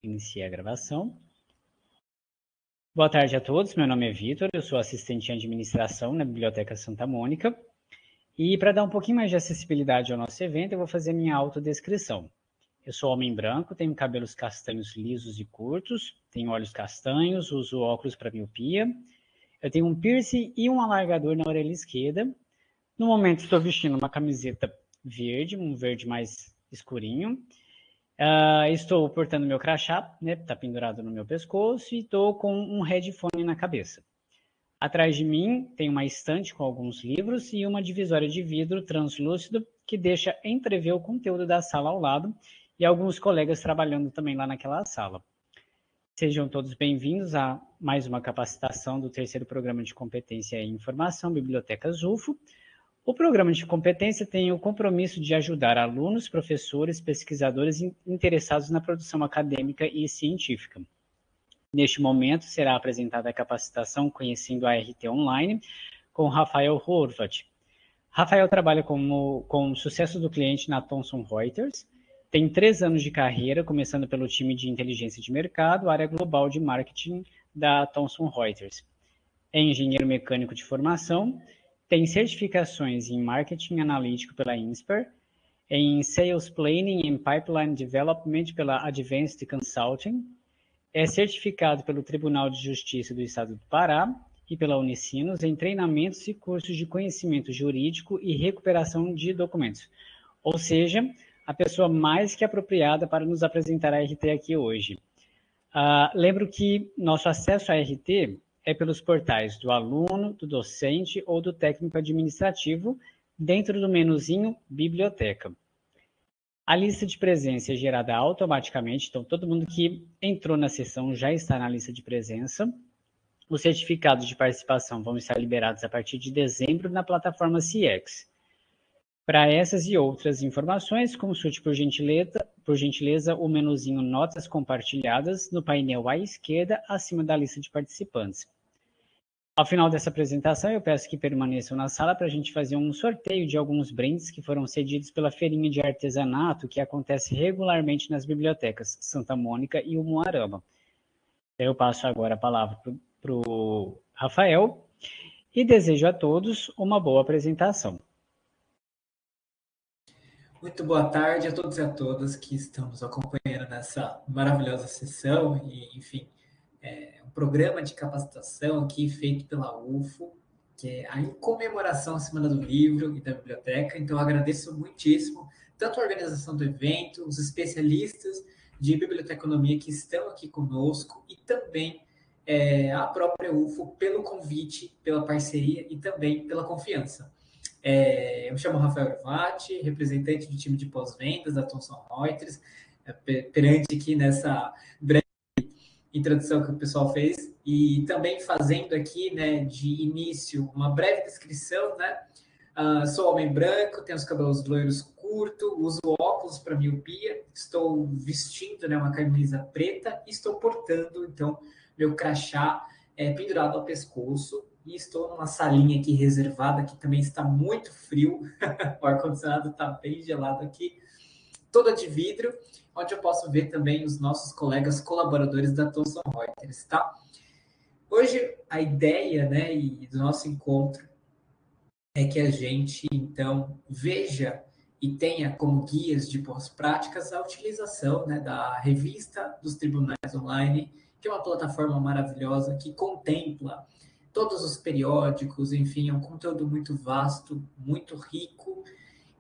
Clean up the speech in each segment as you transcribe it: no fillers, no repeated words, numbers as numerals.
Iniciei a gravação. Boa tarde a todos, meu nome é Vitor, eu sou assistente de administração na Biblioteca Santa Mônica. E para dar um pouquinho mais de acessibilidade ao nosso evento, eu vou fazer minha autodescrição. Eu sou homem branco, tenho cabelos castanhos lisos e curtos, tenho olhos castanhos, uso óculos para miopia. Eu tenho um piercing e um alargador na orelha esquerda. No momento estou vestindo uma camiseta verde, um verde mais escurinho. Estou portando meu crachá, né? Está pendurado no meu pescoço e estou com um headphone na cabeça. Atrás de mim tem uma estante com alguns livros e uma divisória de vidro translúcido que deixa entrever o conteúdo da sala ao lado e alguns colegas trabalhando também lá naquela sala. Sejam todos bem-vindos a mais uma capacitação do terceiro programa de competência em informação, Bibliotecas UFO. O programa de competência tem o compromisso de ajudar alunos, professores, pesquisadores interessados na produção acadêmica e científica. Neste momento, será apresentada a capacitação Conhecendo a RT Online com Rafael Horvath. Rafael trabalha com sucesso do cliente na Thomson Reuters, tem 3 anos de carreira, começando pelo time de inteligência de mercado, área global de marketing da Thomson Reuters. É engenheiro mecânico de formação, tem certificações em marketing analítico pela INSPER, em Sales Planning and Pipeline Development pela Advanced Consulting, é certificado pelo Tribunal de Justiça do Estado do Pará e pela Unicinos em treinamentos e cursos de conhecimento jurídico e recuperação de documentos. Ou seja, a pessoa mais que apropriada para nos apresentar a RT aqui hoje. Lembro que nosso acesso à RT é pelos portais do aluno, do docente ou do técnico administrativo, dentro do menuzinho Biblioteca. A lista de presença é gerada automaticamente, então todo mundo que entrou na sessão já está na lista de presença. Os certificados de participação vão estar liberados a partir de dezembro na plataforma CX. Para essas e outras informações, consulte por gentileza o menuzinho Notas Compartilhadas no painel à esquerda, acima da lista de participantes. Ao final dessa apresentação, eu peço que permaneçam na sala para a gente fazer um sorteio de alguns brindes que foram cedidos pela feirinha de artesanato que acontece regularmente nas bibliotecas Santa Mônica e Umuarama. Eu passo agora a palavra para o Rafael e desejo a todos uma boa apresentação. Muito boa tarde a todos e a todas que estamos acompanhando nessa maravilhosa sessão e, enfim, um programa de capacitação aqui feito pela UFO, que é a comemoração à Semana do Livro e da Biblioteca. Então, eu agradeço muitíssimo tanto a organização do evento, os especialistas de biblioteconomia que estão aqui conosco e também a própria UFO pelo convite, pela parceria e também pela confiança. Eu me chamo Rafael Horvath, representante do time de pós-vendas da Thomson Reuters, perante aqui nessa breve introdução que o pessoal fez, e também fazendo aqui, né, de início, uma breve descrição, né? Sou homem branco, tenho os cabelos loiros curtos, uso óculos para miopia, estou vestindo, né, uma camisa preta e estou portando, então, meu crachá pendurado ao pescoço. E estou numa salinha aqui reservada, que também está muito frio, o ar-condicionado está bem gelado aqui, toda de vidro, onde eu posso ver também os nossos colegas colaboradores da Thomson Reuters, tá? Hoje, a ideia, né, do nosso encontro é que a gente, então, veja e tenha como guias de boas práticas a utilização, né, da revista dos tribunais online, que é uma plataforma maravilhosa que contempla todos os periódicos, enfim, é um conteúdo muito vasto, muito rico,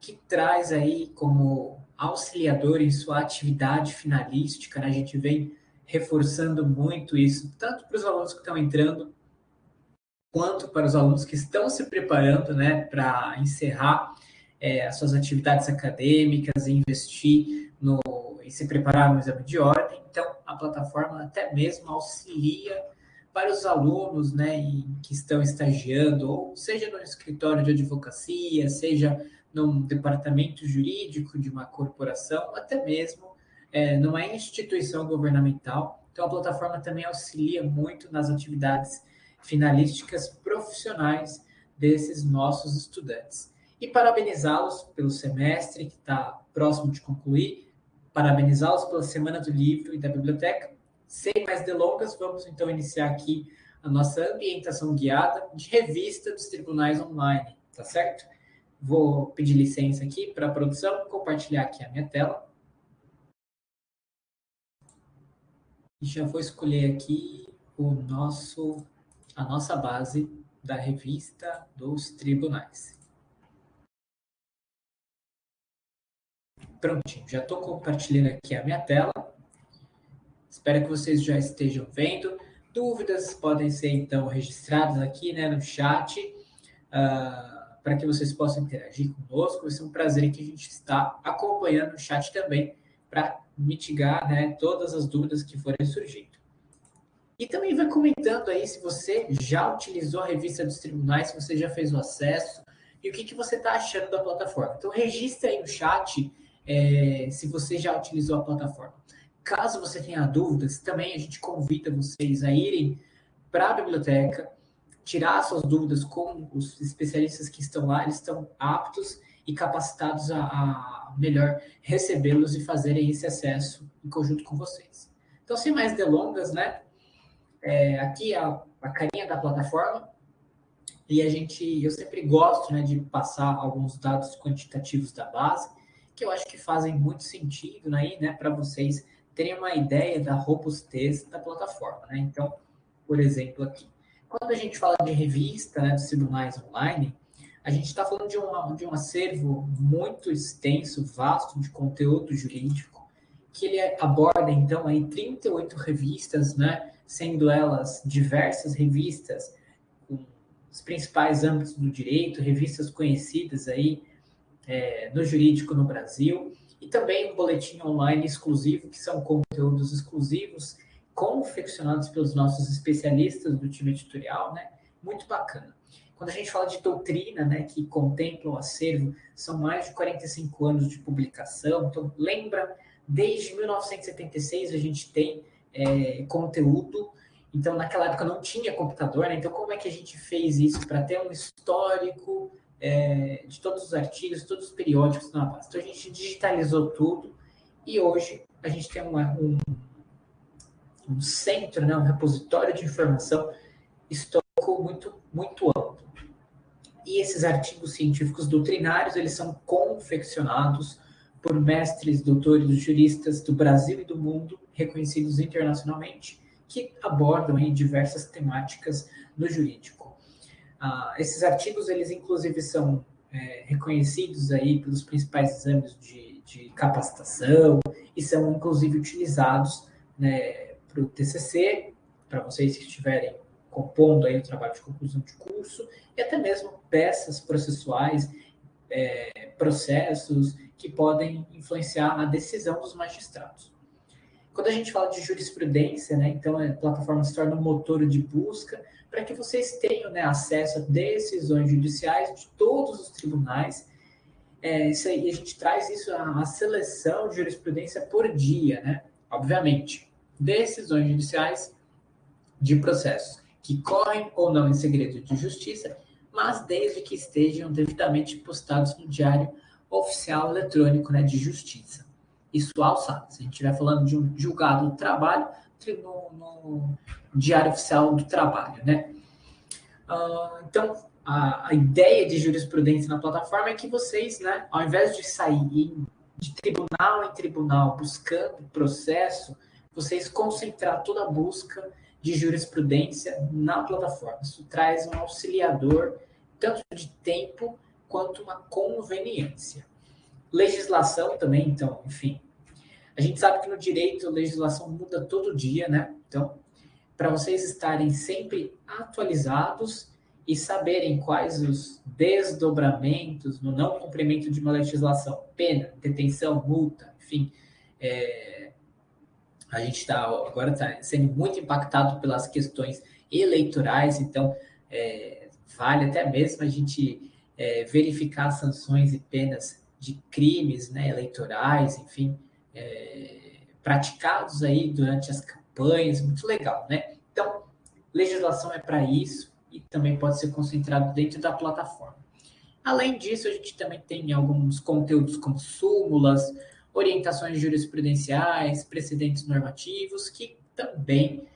que traz aí como auxiliador em sua atividade finalística, né? A gente vem reforçando muito isso, tanto para os alunos que estão entrando, quanto para os alunos que estão se preparando, né, para encerrar as suas atividades acadêmicas e investir e se preparar no exame de ordem. Então, a plataforma até mesmo auxilia para os alunos, né, que estão estagiando, ou seja no escritório de advocacia, seja num departamento jurídico de uma corporação, até mesmo numa instituição governamental. Então, a plataforma também auxilia muito nas atividades finalísticas profissionais desses nossos estudantes. E parabenizá-los pelo semestre que está próximo de concluir, parabenizá-los pela Semana do Livro e da Biblioteca. Sem mais delongas, vamos então iniciar aqui a nossa ambientação guiada de revista dos tribunais online, tá certo? Vou pedir licença aqui para a produção, compartilhar aqui a minha tela. E já vou escolher aqui a nossa base da revista dos tribunais. Prontinho, já estou compartilhando aqui a minha tela. Espero que vocês já estejam vendo. Dúvidas podem ser, então, registradas aqui, né, no chat, para que vocês possam interagir conosco. Vai ser um prazer que a gente está acompanhando o chat também, para mitigar, né, todas as dúvidas que forem surgindo. E também vai comentando aí se você já utilizou a revista dos tribunais, se você já fez o acesso, e o que você está achando da plataforma. Então, registre aí no chat se você já utilizou a plataforma. Caso você tenha dúvidas, também a gente convida vocês a irem para a biblioteca, tirar suas dúvidas com os especialistas que estão lá, eles estão aptos e capacitados a melhor recebê-los e fazerem esse acesso em conjunto com vocês. Então, sem mais delongas, né? Aqui a carinha da plataforma, e eu sempre gosto, né, de passar alguns dados quantitativos da base, que eu acho que fazem muito sentido aí, né, para vocês terem uma ideia da robustez da plataforma, né? Então, por exemplo, aqui, quando a gente fala de revista, né, dos tribunais online, a gente está falando de um acervo muito extenso, vasto de conteúdo jurídico, que ele aborda, então, aí 38 revistas, né, sendo elas diversas revistas com os principais âmbitos do direito, revistas conhecidas aí no jurídico no Brasil, e também um boletim online exclusivo, que são conteúdos exclusivos, confeccionados pelos nossos especialistas do time editorial, né? Muito bacana. Quando a gente fala de doutrina, né, que contempla o acervo, são mais de 45 anos de publicação. Então, lembra, desde 1976 a gente tem conteúdo. Então, naquela época não tinha computador, né? Então, como é que a gente fez isso para ter um histórico de todos os artigos, todos os periódicos na base? Então, a gente digitalizou tudo e hoje a gente tem um centro, né, um repositório de informação histórico muito, muito amplo. E esses artigos científicos doutrinários, eles são confeccionados por mestres, doutores, juristas do Brasil e do mundo, reconhecidos internacionalmente, que abordam aí diversas temáticas no jurídico. Esses artigos, eles inclusive são reconhecidos aí pelos principais exames de capacitação e são inclusive utilizados, né, para o TCC, para vocês que estiverem compondo aí o trabalho de conclusão de curso, e até mesmo peças processuais, processos que podem influenciar a decisão dos magistrados. Quando a gente fala de jurisprudência, né, então a plataforma se torna um motor de busca para que vocês tenham, né, acesso a decisões judiciais de todos os tribunais. Isso aí, a gente traz isso, a seleção de jurisprudência por dia, né? Obviamente, decisões judiciais de processos que correm ou não em segredo de justiça, mas desde que estejam devidamente postados no Diário Oficial Eletrônico, né, de Justiça. Isso alçado. Se a gente estiver falando de um julgado do trabalho, no Diário Oficial do Trabalho, né? Então, a ideia de jurisprudência na plataforma é que vocês, né, ao invés de sair de tribunal em tribunal buscando processo, vocês concentrar toda a busca de jurisprudência na plataforma. Isso traz um auxiliador, tanto de tempo quanto uma conveniência. Legislação também, então, enfim. A gente sabe que no direito a legislação muda todo dia, né? Então, para vocês estarem sempre atualizados e saberem quais os desdobramentos no não cumprimento de uma legislação, pena, detenção, multa, enfim, a gente agora está sendo muito impactado pelas questões eleitorais, então vale até mesmo a gente verificar sanções e penas de crimes, né, eleitorais, enfim, praticados aí durante as campanhas, muito legal, né? Então, legislação é para isso e também pode ser concentrado dentro da plataforma. Além disso, a gente também tem alguns conteúdos como súmulas, orientações jurisprudenciais, precedentes normativos, que também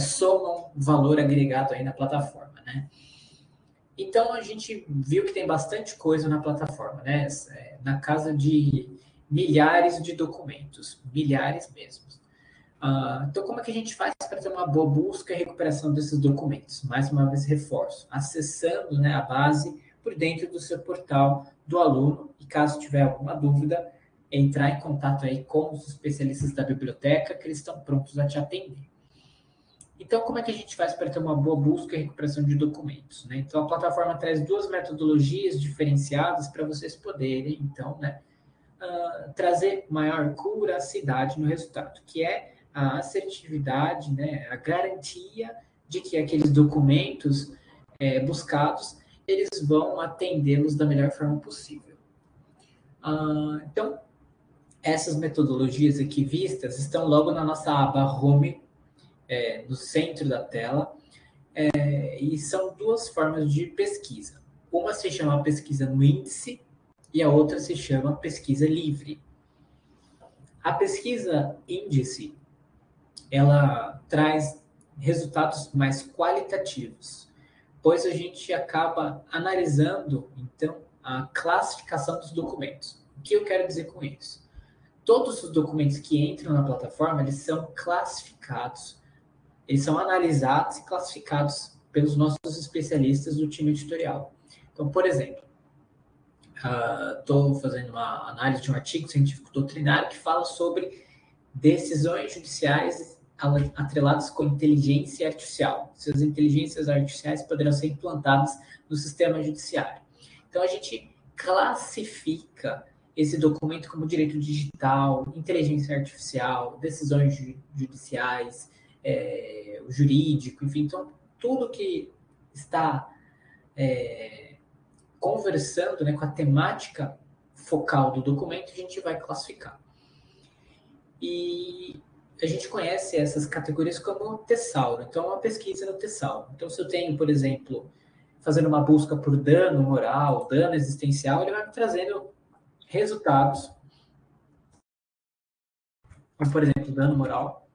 somam valor agregado aí na plataforma, né? Então, a gente viu que tem bastante coisa na plataforma, né? Na casa de milhares de documentos, milhares mesmo. Então, como é que a gente faz para ter uma boa busca e recuperação desses documentos? Mais uma vez, reforço, acessando, né, a base por dentro do seu portal do aluno, e caso tiver alguma dúvida, entrar em contato aí com os especialistas da biblioteca, que eles estão prontos a te atender. Então, como é que a gente faz para ter uma boa busca e recuperação de documentos, né? Então, a plataforma traz duas metodologias diferenciadas para vocês poderem, então, né, trazer maior curacidade no resultado, que é a assertividade, né, a garantia de que aqueles documentos buscados, eles vão atendê-los da melhor forma possível. Então, essas metodologias aqui vistas estão logo na nossa aba Home, no centro da tela, e são duas formas de pesquisa. Uma se chama pesquisa no índice e a outra se chama pesquisa livre. A pesquisa índice, ela traz resultados mais qualitativos, pois a gente acaba analisando, então, a classificação dos documentos. O que eu quero dizer com isso? Todos os documentos que entram na plataforma, eles são classificados, eles são analisados e classificados pelos nossos especialistas do time editorial. Então, por exemplo, estou fazendo uma análise de um artigo científico doutrinário que fala sobre decisões judiciais atreladas com inteligência artificial. Se as inteligências artificiais poderão ser implantadas no sistema judiciário. Então, a gente classifica esse documento como direito digital, inteligência artificial, decisões judiciais, jurídico, enfim. Então, tudo que está conversando, né, com a temática focal do documento, a gente vai classificar. E a gente conhece essas categorias como Tesauro. Então, uma pesquisa no Tesauro. Então, se eu tenho, por exemplo, fazendo uma busca por dano moral, dano existencial, ele vai me trazendo resultados. Como, por exemplo, dano moral.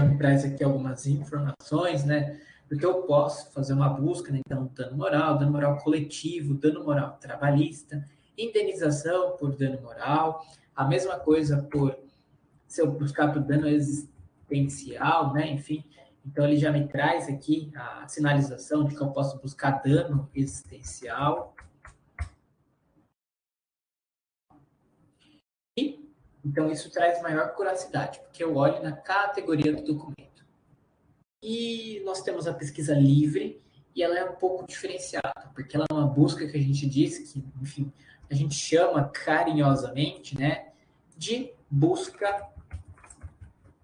Me traz aqui algumas informações, né? Porque eu posso fazer uma busca, né? Então, dano moral coletivo, dano moral trabalhista, indenização por dano moral, a mesma coisa se eu buscar por dano existencial, né? Enfim, então ele já me traz aqui a sinalização de que eu posso buscar dano existencial. E, então, isso traz maior curacidade, porque eu olho na categoria do documento. E nós temos a pesquisa livre, e ela é um pouco diferenciada, porque ela é uma busca que a gente diz que, enfim, a gente chama carinhosamente, né, de busca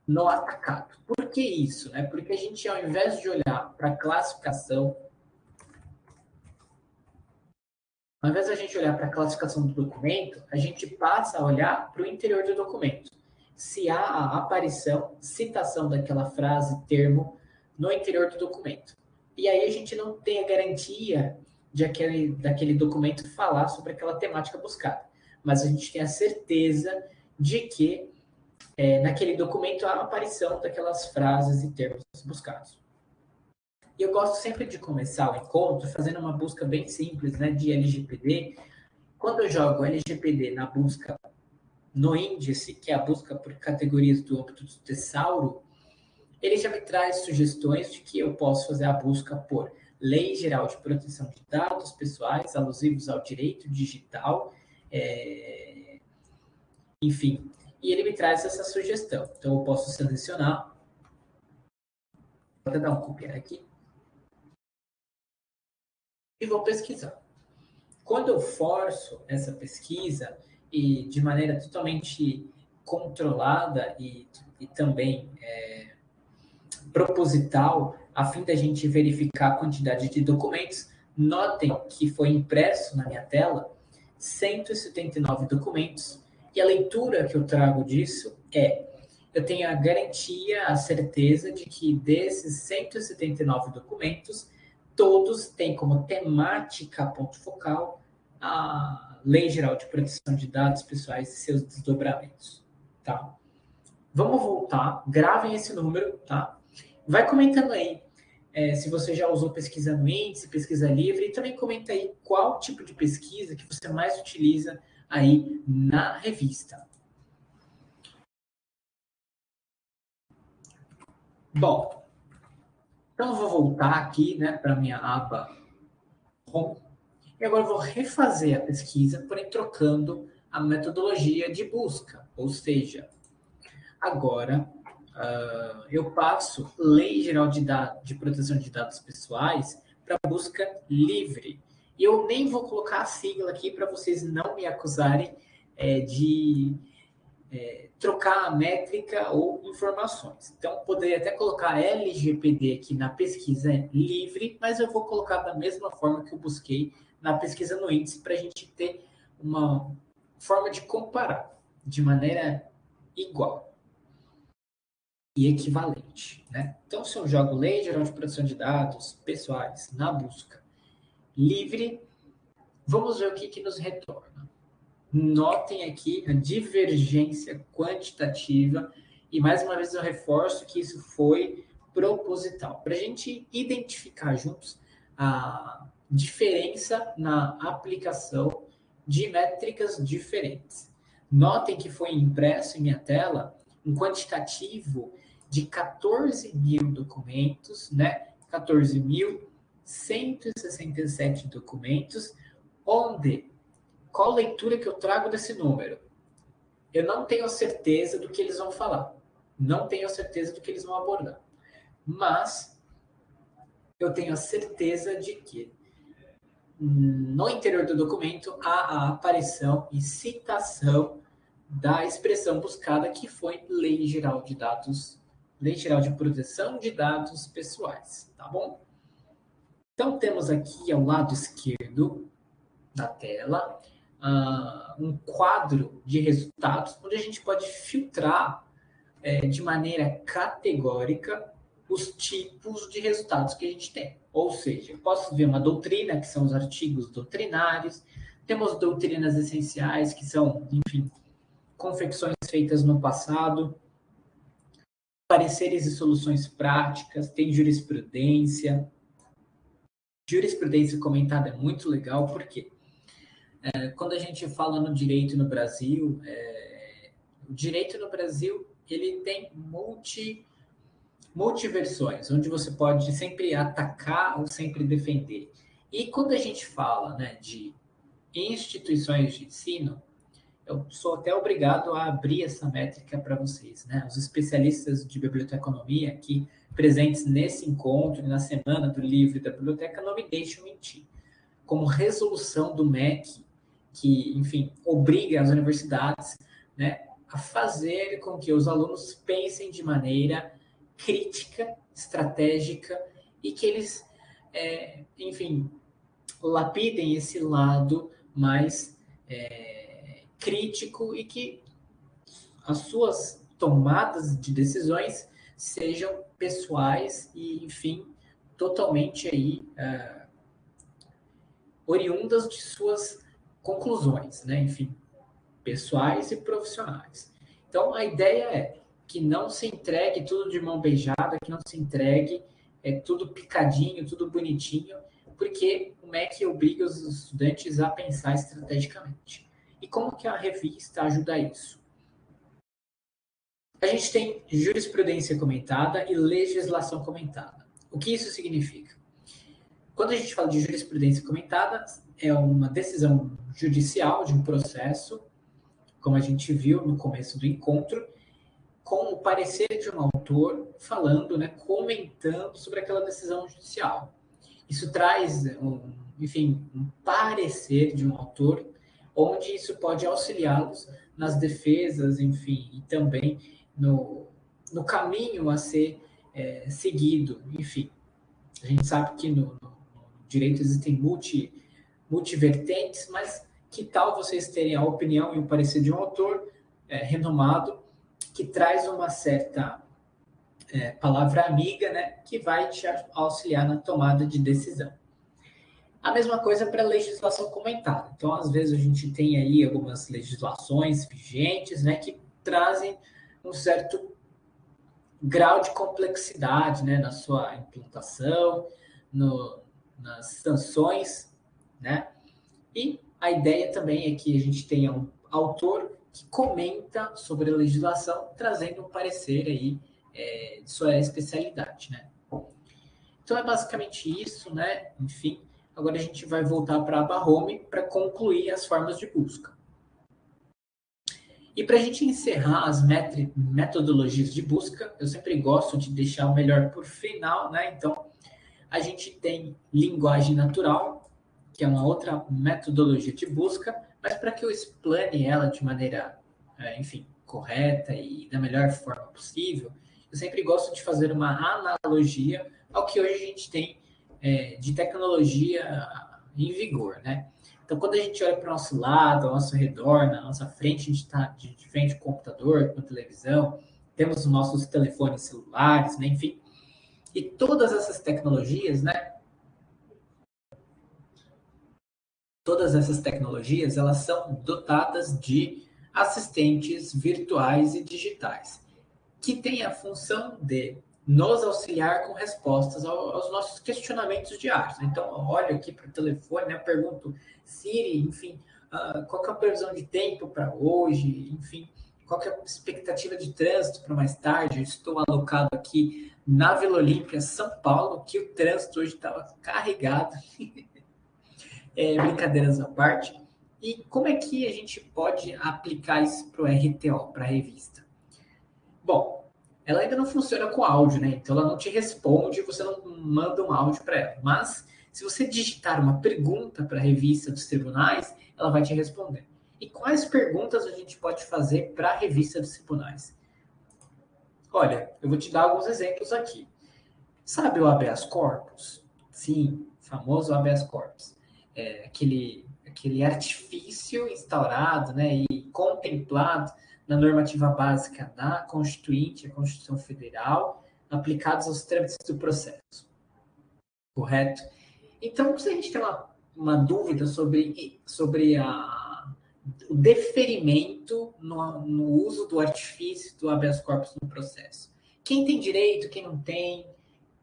no atacado. Por que isso? Né? Porque a gente, ao invés de olhar para a classificação, ao invés de a gente olhar para a classificação do documento, a gente passa a olhar para o interior do documento. Se há a aparição, citação daquela frase, termo, no interior do documento. E aí a gente não tem a garantia daquele documento falar sobre aquela temática buscada. Mas a gente tem a certeza de que naquele documento há a aparição daquelas frases e termos buscados. E eu gosto sempre de começar o encontro fazendo uma busca bem simples, né, de LGPD. Quando eu jogo LGPD na busca no índice, que é a busca por categorias do âmbito do Tesauro, ele já me traz sugestões de que eu posso fazer a busca por Lei Geral de Proteção de Dados Pessoais alusivos ao direito digital, enfim. E ele me traz essa sugestão. Então, eu posso selecionar. Vou dar um copiar aqui. E vou pesquisar. Quando eu forço essa pesquisa, e de maneira totalmente controlada e também proposital, a fim da gente verificar a quantidade de documentos, notem que foi impresso na minha tela 179 documentos, e a leitura que eu trago disso eu tenho a garantia, a certeza de que desses 179 documentos, todos têm como temática, ponto focal, a Lei Geral de Proteção de Dados Pessoais e seus desdobramentos, tá? Vamos voltar, gravem esse número, tá? Vai comentando aí se você já usou pesquisa no índice, pesquisa livre, e também comenta aí qual tipo de pesquisa que você mais utiliza aí na revista. Bom, então eu vou voltar aqui, né, para a minha aba Home, e agora eu vou refazer a pesquisa, porém trocando a metodologia de busca, ou seja, agora eu passo Lei Geral de Proteção de Dados Pessoais para busca livre. E eu nem vou colocar a sigla aqui para vocês não me acusarem de trocar a métrica ou informações. Então, poderia até colocar LGPD aqui na pesquisa livre, mas eu vou colocar da mesma forma que eu busquei na pesquisa no índice para a gente ter uma forma de comparar de maneira igual e equivalente, né? Então, se eu jogo Lei Geral de Proteção de Dados Pessoais na busca livre, vamos ver o que nos retorna. Notem aqui a divergência quantitativa e, mais uma vez, eu reforço que isso foi proposital, para a gente identificar juntos a diferença na aplicação de métricas diferentes. Notem que foi impresso em minha tela um quantitativo de 14 mil documentos, né? 14.167 documentos, onde qual leitura que eu trago desse número? Eu não tenho certeza do que eles vão falar. Não tenho certeza do que eles vão abordar. Mas eu tenho a certeza de que no interior do documento há a aparição e citação da expressão buscada, que foi Lei Geral de Dados, Lei Geral de Proteção de Dados Pessoais, tá bom? Então, temos aqui ao lado esquerdo da tela um quadro de resultados, onde a gente pode filtrar de maneira categórica os tipos de resultados que a gente tem. Ou seja, eu posso ver uma doutrina, que são os artigos doutrinários, temos doutrinas essenciais, que são, enfim, confecções feitas no passado, pareceres e soluções práticas, tem jurisprudência. Jurisprudência comentada é muito legal, porque quando a gente fala no direito no Brasil, o direito no Brasil ele tem multiversões, onde você pode sempre atacar ou sempre defender. E quando a gente fala, né, de instituições de ensino, eu sou até obrigado a abrir essa métrica para vocês, né? Os especialistas de biblioteconomia aqui presentes nesse encontro e na semana do livro da biblioteca não me deixam mentir. Como resolução do MEC, que, enfim, obriga as universidades, né, a fazer com que os alunos pensem de maneira crítica, estratégica e que eles, enfim, lapidem esse lado mais crítico e que as suas tomadas de decisões sejam pessoais e, enfim, totalmente aí oriundas de suas conclusões, né? Enfim, pessoais e profissionais. Então, a ideia é que não se entregue tudo de mão beijada, que não se entregue tudo picadinho, tudo bonitinho, porque o MEC obriga os estudantes a pensar estrategicamente. E como que a revista ajuda isso? A gente tem jurisprudência comentada e legislação comentada. O que isso significa? Quando a gente fala de jurisprudência comentada, é uma decisão judicial de um processo, como a gente viu no começo do encontro, com o parecer de um autor falando, né, comentando sobre aquela decisão judicial. Isso traz, um parecer de um autor, onde isso pode auxiliá-los nas defesas, enfim, e também no caminho a ser seguido. Enfim, a gente sabe que no direito existem multivertentes, mas que tal vocês terem a opinião e o parecer de um autor renomado que traz uma certa palavra amiga, né, que vai te auxiliar na tomada de decisão. A mesma coisa para a legislação comentada. Então, às vezes, a gente tem aí algumas legislações vigentes, né, que trazem um certo grau de complexidade, né, na sua implantação, nas sanções, né? E a ideia também é que a gente tenha um autor que comenta sobre a legislação, trazendo um parecer aí de sua especialidade, né? Então é basicamente isso, né? Enfim, agora a gente vai voltar para a aba Home para concluir as formas de busca. E para a gente encerrar as metodologias de busca, eu sempre gosto de deixar o melhor por final, né? Então, a gente tem linguagem natural, que é uma outra metodologia de busca, mas para que eu explane ela de maneira, enfim, correta e da melhor forma possível, eu sempre gosto de fazer uma analogia ao que hoje a gente tem de tecnologia em vigor, né? Então, quando a gente olha para o nosso lado, ao nosso redor, na nossa frente, a gente está de frente com o computador, com a televisão, temos os nossos telefones celulares, né? Enfim. E todas essas tecnologias, né? Todas essas tecnologias, elas são dotadas de assistentes virtuais e digitais, que têm a função de nos auxiliar com respostas aos nossos questionamentos diários. Então, eu olho aqui para o telefone, né, pergunto, Siri, enfim, qual que é a previsão de tempo para hoje, enfim, qual que é a expectativa de trânsito para mais tarde. Eu estou alocado aqui na Vila Olímpia, São Paulo, que o trânsito hoje estava carregado. Brincadeiras à parte. E como é que a gente pode aplicar isso para o RTO, para a revista? Bom, ela ainda não funciona com áudio, né? Então ela não te responde, você não manda um áudio para ela. Mas se você digitar uma pergunta para a revista dos tribunais, ela vai te responder. E quais perguntas a gente pode fazer para a revista dos tribunais? Olha, eu vou te dar alguns exemplos aqui. Sabe o habeas corpus? Sim, famoso habeas corpus. Aquele artifício instaurado, né, e contemplado na normativa básica da Constituinte, a Constituição Federal, aplicados aos trâmites do processo. Correto? Então, se a gente tem uma dúvida sobre o deferimento no uso do artifício do habeas corpus no processo. Quem tem direito, quem não tem,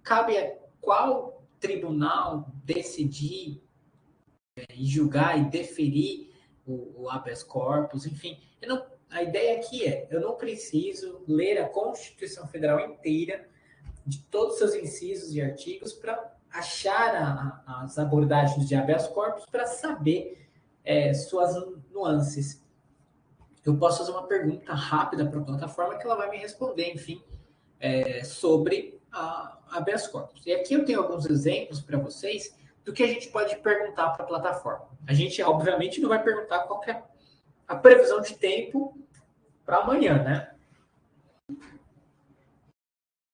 cabe a qual tribunal decidir e julgar e deferir o habeas corpus, enfim. A ideia aqui eu não preciso ler a Constituição Federal inteira, de todos os seus incisos e artigos, para achar as abordagens de habeas corpus, para saber suas nuances. Eu posso fazer uma pergunta rápida para a plataforma que ela vai me responder, enfim, sobre a habeas corpus. E aqui eu tenho alguns exemplos para vocês do que a gente pode perguntar para a plataforma. A gente, obviamente, não vai perguntar qual que é a previsão de tempo para amanhã, né?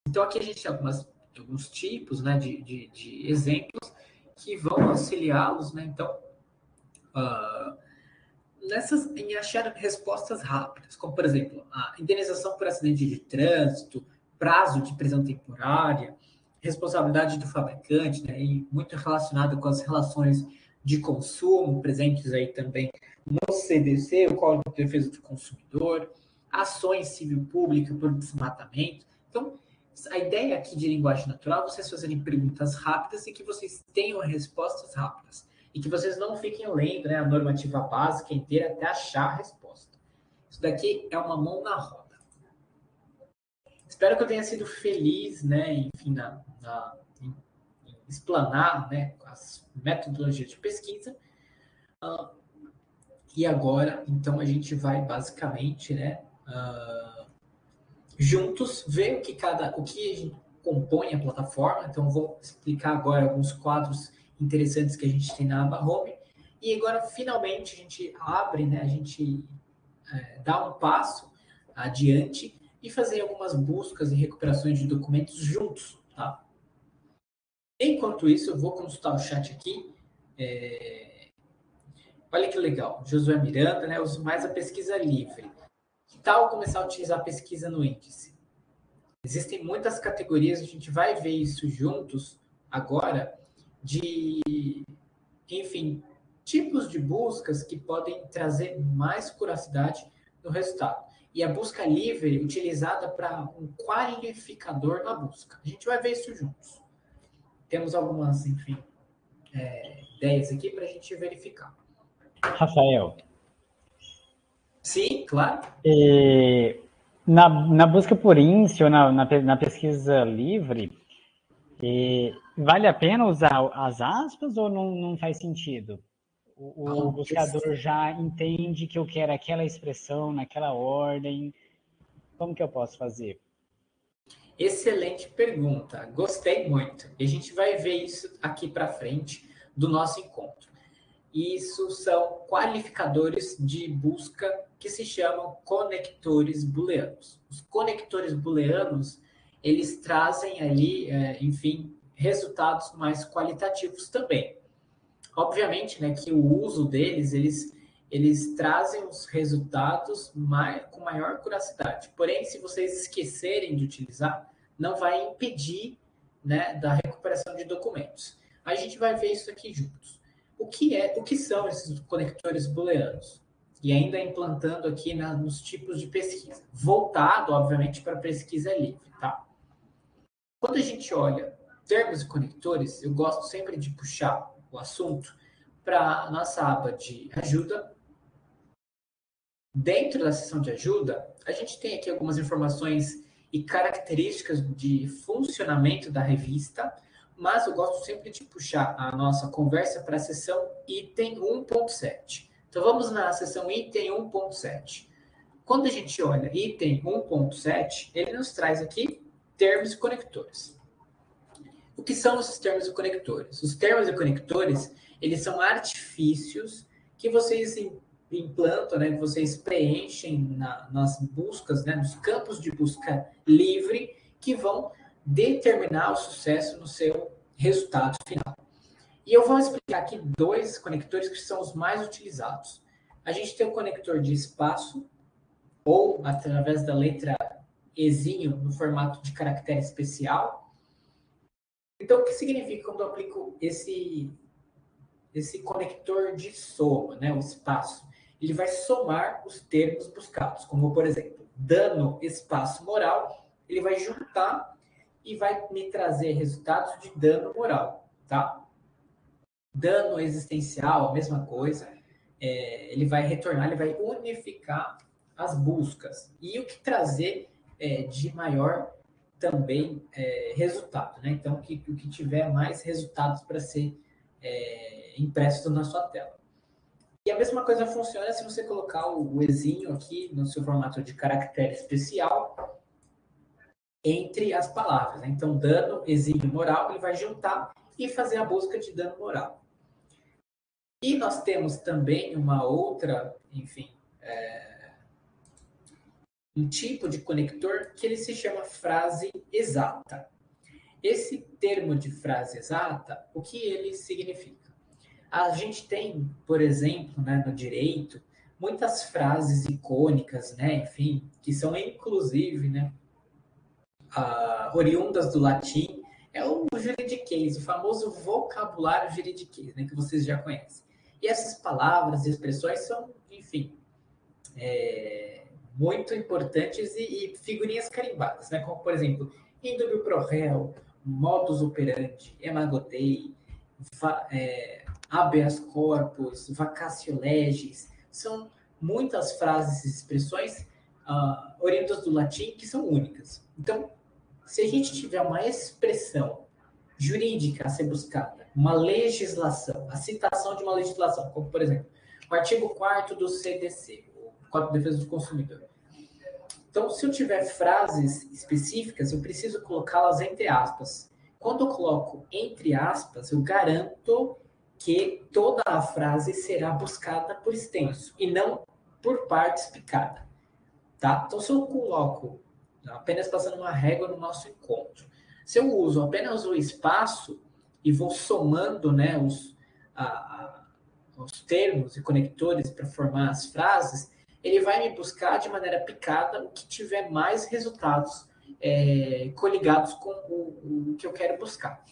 Então, aqui a gente tem alguns tipos, né, de exemplos que vão auxiliá-los, né? Então, em achar respostas rápidas, como, por exemplo, a indenização por acidente de trânsito, prazo de prisão temporária, responsabilidade do fabricante, né, e muito relacionado com as relações de consumo, presentes aí também no CDC, o Código de Defesa do Consumidor, ações civil pública por desmatamento. Então, a ideia aqui de linguagem natural é vocês fazerem perguntas rápidas e que vocês tenham respostas rápidas. E que vocês não fiquem lendo, né, a normativa básica inteira até achar a resposta. Isso daqui é uma mão na roda. Espero que eu tenha sido feliz, né, enfim, em explanar, né, as metodologias de pesquisa. E agora, então, a gente vai basicamente, né, juntos ver o que a gente compõe a plataforma. Então, vou explicar agora alguns quadros interessantes que a gente tem na aba Home. E agora, finalmente, a gente abre, né, a gente dá um passo adiante e fazer algumas buscas e recuperações de documentos juntos, tá? Enquanto isso, eu vou consultar o chat aqui. Olha que legal, Josué Miranda, né? Uso mais a pesquisa livre. Que tal começar a utilizar a pesquisa no índice? Existem muitas categorias, a gente vai ver isso juntos agora, de enfim, tipos de buscas que podem trazer mais curiosidade no resultado. E a busca livre utilizada para um qualificador na busca. A gente vai ver isso juntos. Temos algumas, enfim, ideias aqui para a gente verificar. Rafael, Sim, claro. Na busca por índice ou na pesquisa livre, vale a pena usar as aspas ou não faz sentido? O buscador já entende que eu quero aquela expressão naquela ordem. Como que eu posso fazer? Excelente pergunta. Gostei muito. E a gente vai ver isso aqui para frente do nosso encontro. Isso são qualificadores de busca que se chamam conectores booleanos. Os conectores booleanos, eles trazem ali, enfim, resultados mais qualitativos também. Obviamente, né, que o uso deles, eles trazem os resultados com maior curiosidade. Porém, se vocês esquecerem de utilizar, não vai impedir, né, da recuperação de documentos. A gente vai ver isso aqui juntos. O que são esses conectores booleanos? E ainda implantando aqui nos tipos de pesquisa. Voltado, obviamente, para a pesquisa livre, tá? Quando a gente olha termos e conectores, eu gosto sempre de puxar o assunto para a nossa aba de ajuda. Dentro da seção de ajuda, a gente tem aqui algumas informações e características de funcionamento da revista, mas eu gosto sempre de puxar a nossa conversa para a seção item 1.7. Então vamos na seção item 1.7. Quando a gente olha item 1.7, ele nos traz aqui termos e conectores. O que são esses termos e conectores? Os termos e conectores, eles são artifícios que vocês implantam, né, que vocês preenchem nas buscas, né, nos campos de busca livre, que vão determinar o sucesso no seu resultado final. E eu vou explicar aqui dois conectores que são os mais utilizados. A gente tem o conector de espaço, ou através da letra Ezinho, no formato de caractere especial. Então, o que significa quando eu aplico esse conector de soma, né, o espaço? Ele vai somar os termos buscados, como, por exemplo, dano espaço moral, ele vai juntar e vai me trazer resultados de dano moral, tá? Dano existencial, a mesma coisa, ele vai retornar, ele vai unificar as buscas. E o que trazer de maior também resultado, né? Então, o que tiver mais resultados para ser impresso na sua tela. E a mesma coisa funciona se você colocar o Ezinho aqui no seu formato de caractere especial entre as palavras, né? Então, dano, Ezinho, moral, ele vai juntar e fazer a busca de dano moral. E nós temos também uma outra, enfim, um tipo de conector que ele se chama frase exata. Esse termo de frase exata, o que ele significa? A gente tem, por exemplo, né, no direito, muitas frases icônicas, né, enfim, que são inclusive, né, oriundas do latim, é o juridiquês, o famoso vocabulário juridiquês, né, que vocês já conhecem. E essas palavras e expressões são, enfim, muito importantes e figurinhas carimbadas, né, como, por exemplo, indubio pro réu, modus operandi, emago Dei, habeas corpus, vacatio legis, são muitas frases e expressões oriundas do latim que são únicas. Então, se a gente tiver uma expressão jurídica a ser buscada, uma legislação, a citação de uma legislação, como, por exemplo, o artigo 4º do CDC, o Código de Defesa do Consumidor. Então, se eu tiver frases específicas, eu preciso colocá-las entre aspas. Quando eu coloco entre aspas, eu garanto que toda a frase será buscada por extenso e não por partes picada, tá? Então, se eu coloco, apenas passando uma régua no nosso encontro, se eu uso apenas o espaço e vou somando, né, os termos e conectores para formar as frases, ele vai me buscar de maneira picada o que tiver mais resultados coligados com o que eu quero buscar.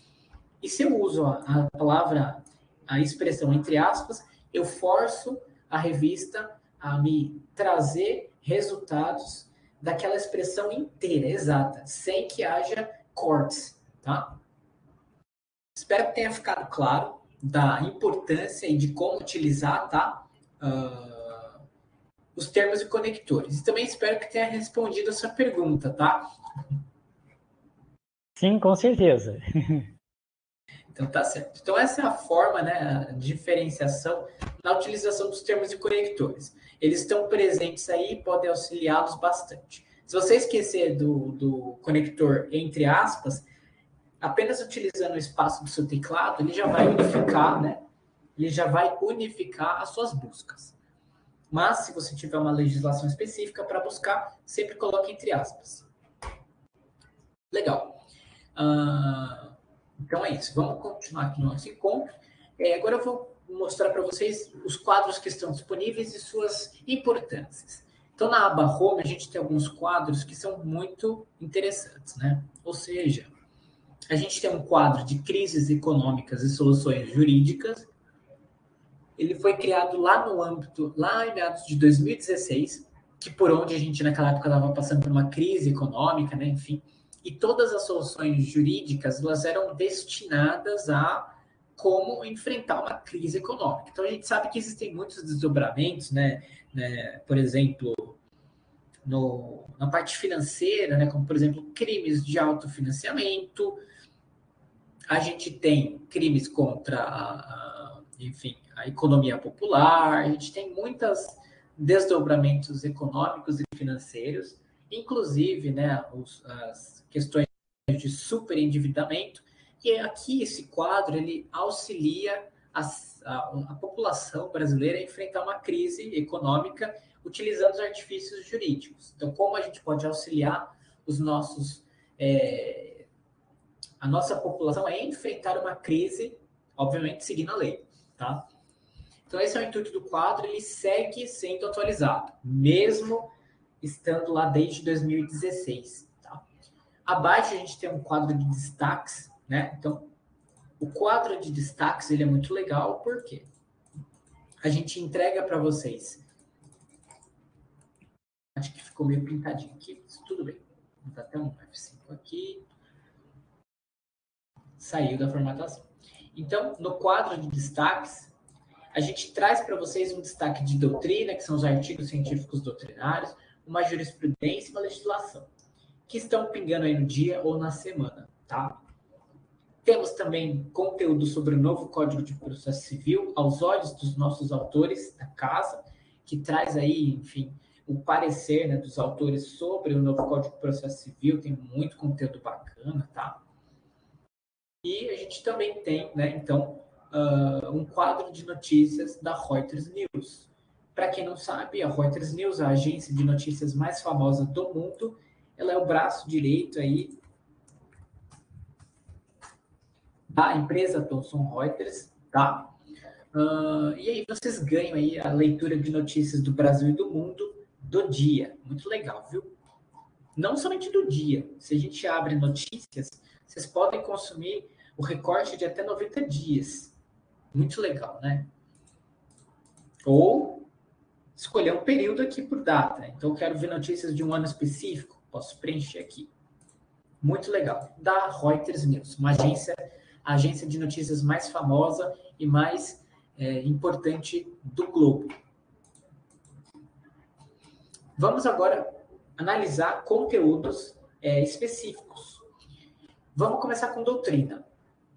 E se eu uso a palavra a expressão entre aspas, eu forço a revista a me trazer resultados daquela expressão inteira, exata, sem que haja cortes, tá? Espero que tenha ficado claro da importância e de como utilizar, tá? Os termos e conectores. E também espero que tenha respondido a sua pergunta, tá? Sim, com certeza. Então tá certo. Então essa é a forma, né, a diferenciação na utilização dos termos e conectores. Eles estão presentes aí e podem auxiliá-los bastante. Se você esquecer do conector entre aspas, apenas utilizando o espaço do seu teclado, ele já vai unificar, né? Ele já vai unificar as suas buscas. Mas, se você tiver uma legislação específica para buscar, sempre coloque entre aspas. Legal. Então é isso. Vamos continuar aqui no nosso encontro. Agora eu vou mostrar para vocês os quadros que estão disponíveis e suas importâncias. Então, na aba Home, a gente tem alguns quadros que são muito interessantes, né? Ou seja, a gente tem um quadro de crises econômicas e soluções jurídicas. Ele foi criado lá no âmbito, lá em meados de 2016, que por onde a gente naquela época estava passando por uma crise econômica, né? Enfim, e todas as soluções jurídicas elas eram destinadas a como enfrentar uma crise econômica. Então a gente sabe que existem muitos desdobramentos, né? Por exemplo, na parte financeira, né? Como por exemplo crimes de autofinanciamento. A gente tem crimes contra, enfim, a economia popular, a gente tem muitos desdobramentos econômicos e financeiros, inclusive, né, as questões de superendividamento, e aqui esse quadro, ele auxilia a população brasileira a enfrentar uma crise econômica utilizando os artifícios jurídicos. Então, como a gente pode auxiliar os nossos... a nossa população é enfrentar uma crise, obviamente seguindo a lei, tá? Então esse é o intuito do quadro, ele segue sendo atualizado, mesmo estando lá desde 2016, tá? Abaixo a gente tem um quadro de destaques, né? Então, o quadro de destaques, ele é muito legal, porque a gente entrega para vocês. Acho que ficou meio pintadinho aqui, mas tudo bem. Vou dar até um F5 aqui. Saiu da formatação. Então, no quadro de destaques, a gente traz para vocês um destaque de doutrina, que são os artigos científicos doutrinários, uma jurisprudência e uma legislação, que estão pingando aí no dia ou na semana, tá? Temos também conteúdo sobre o novo Código de Processo Civil, aos olhos dos nossos autores da casa, que traz aí, enfim, o parecer, né, dos autores sobre o novo Código de Processo Civil, tem muito conteúdo bacana, tá? E a gente também tem, né, então, um quadro de notícias da Reuters News. Para quem não sabe, a Reuters News, a agência de notícias mais famosa do mundo, ela é o braço direito aí da empresa Thomson Reuters, tá? E aí vocês ganham aí a leitura de notícias do Brasil e do mundo do dia. Muito legal, viu? Não somente do dia. Se a gente abre notícias, vocês podem consumir o recorte de até 90 dias. Muito legal, né? Ou escolher um período aqui por data. Então, eu quero ver notícias de um ano específico. Posso preencher aqui. Muito legal. Da Reuters News, a agência de notícias mais famosa e mais importante do globo. Vamos agora analisar conteúdos específicos. Vamos começar com doutrina.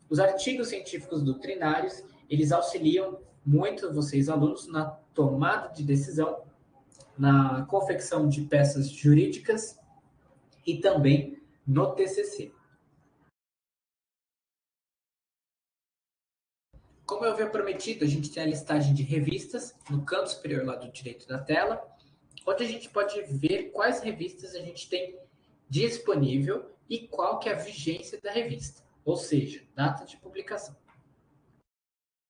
Os artigos científicos doutrinários, eles auxiliam muito vocês, alunos, na tomada de decisão, na confecção de peças jurídicas e também no TCC. Como eu havia prometido, a gente tem a listagem de revistas no canto superior lá do direito da tela, onde a gente pode ver quais revistas a gente tem disponível e qual que é a vigência da revista, ou seja, data de publicação.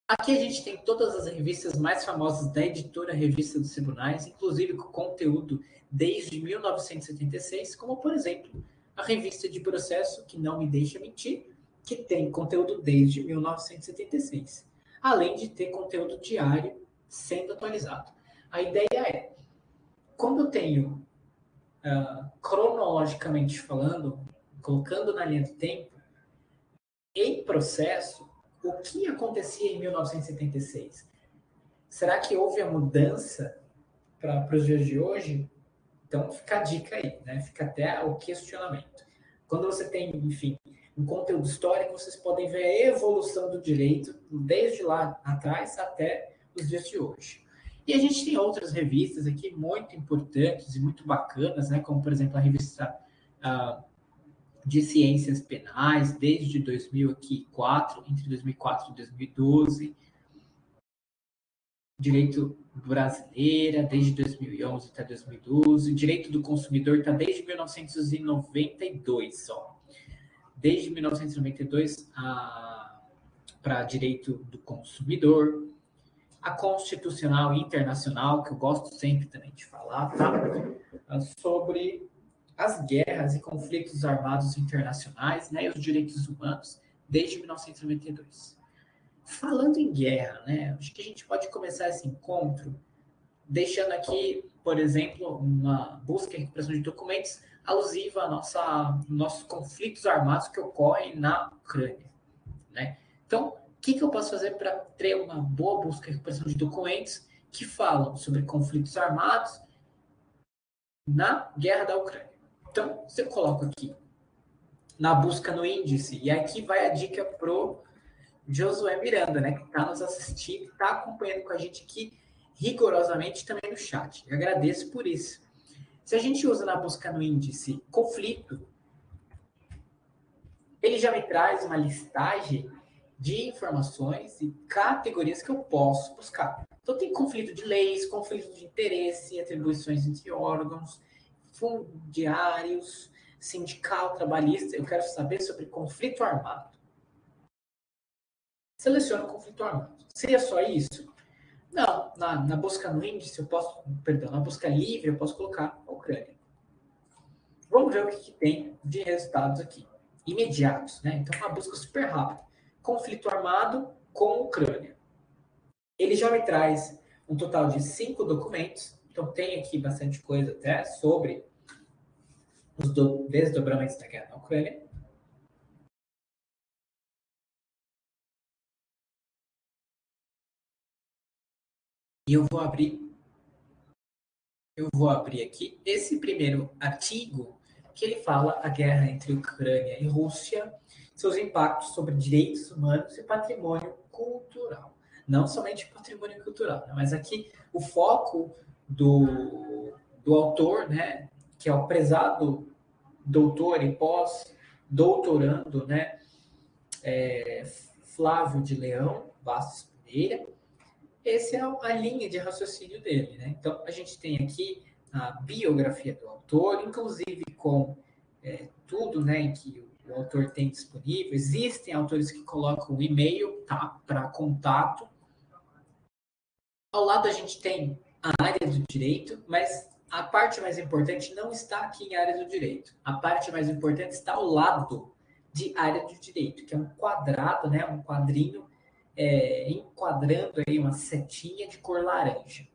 Aqui a gente tem todas as revistas mais famosas da editora Revista dos Tribunais, inclusive com conteúdo desde 1976, como, por exemplo, a Revista de Processo, que não me deixa mentir, que tem conteúdo desde 1976. além de ter conteúdo diário sendo atualizado. A ideia é, quando eu tenho, cronologicamente falando, colocando na linha do tempo, em processo, o que acontecia em 1976? Será que houve a mudança para os dias de hoje? Então fica a dica aí, né? Fica até o questionamento. Quando você tem, enfim, um conteúdo histórico, vocês podem ver a evolução do direito desde lá atrás até os dias de hoje. E a gente tem outras revistas aqui muito importantes e muito bacanas, né? Como, por exemplo, a revista de Ciências Penais, desde 2004, entre 2004 e 2012. Direito Brasileira, desde 2011 até 2012. Direito do Consumidor está desde 1992 só. Desde 1992 para Direito do Consumidor. A Constitucional e Internacional, que eu gosto sempre também de falar, tá? Sobre as guerras e conflitos armados internacionais, né, e os direitos humanos, desde 1992. Falando em guerra, né, acho que a gente pode começar esse encontro deixando aqui, por exemplo, uma busca e recuperação de documentos alusiva nossos conflitos armados que ocorrem na Ucrânia, né? Então, o que eu posso fazer para ter uma boa busca e recuperação de documentos que falam sobre conflitos armados na guerra da Ucrânia? Então, você coloca aqui na busca no índice, e aqui vai a dica pro Josué Miranda, né, que está nos assistindo, está acompanhando com a gente aqui rigorosamente também no chat. Eu agradeço por isso. Se a gente usa na busca no índice conflito, ele já me traz uma listagem de informações e categorias que eu posso buscar. Então tem conflito de leis, conflito de interesse, atribuições entre órgãos, fundiários, sindical, trabalhista. Eu quero saber sobre conflito armado. Seleciono conflito armado. Seria só isso? Não, na busca no índice, na busca livre, eu posso colocar a Ucrânia. Vamos ver o que tem de resultados aqui, imediatos, né? Então, uma busca super rápida. Conflito armado com Ucrânia. Ele já me traz um total de 5 documentos, então tem aqui bastante coisa até sobre os desdobramentos da guerra na Ucrânia. E eu vou abrir aqui esse primeiro artigo que ele fala a guerra entre Ucrânia e Rússia, seus impactos sobre direitos humanos e patrimônio cultural. Não somente patrimônio cultural, né? Mas aqui o foco do autor, né, que é o prezado doutor e pós-doutorando, né, Flávio de Leão Bastos Pereira. Essa é a linha de raciocínio dele, né? Então, a gente tem aqui a biografia do autor, inclusive com tudo, né, que o autor tem disponível. Existem autores que colocam o e-mail, tá, para contato. Ao lado a gente tem a área do direito, mas a parte mais importante não está aqui em área do direito. A parte mais importante está ao lado de área do direito, que é um quadrado, né, um quadrinho enquadrando aí uma setinha de cor laranja.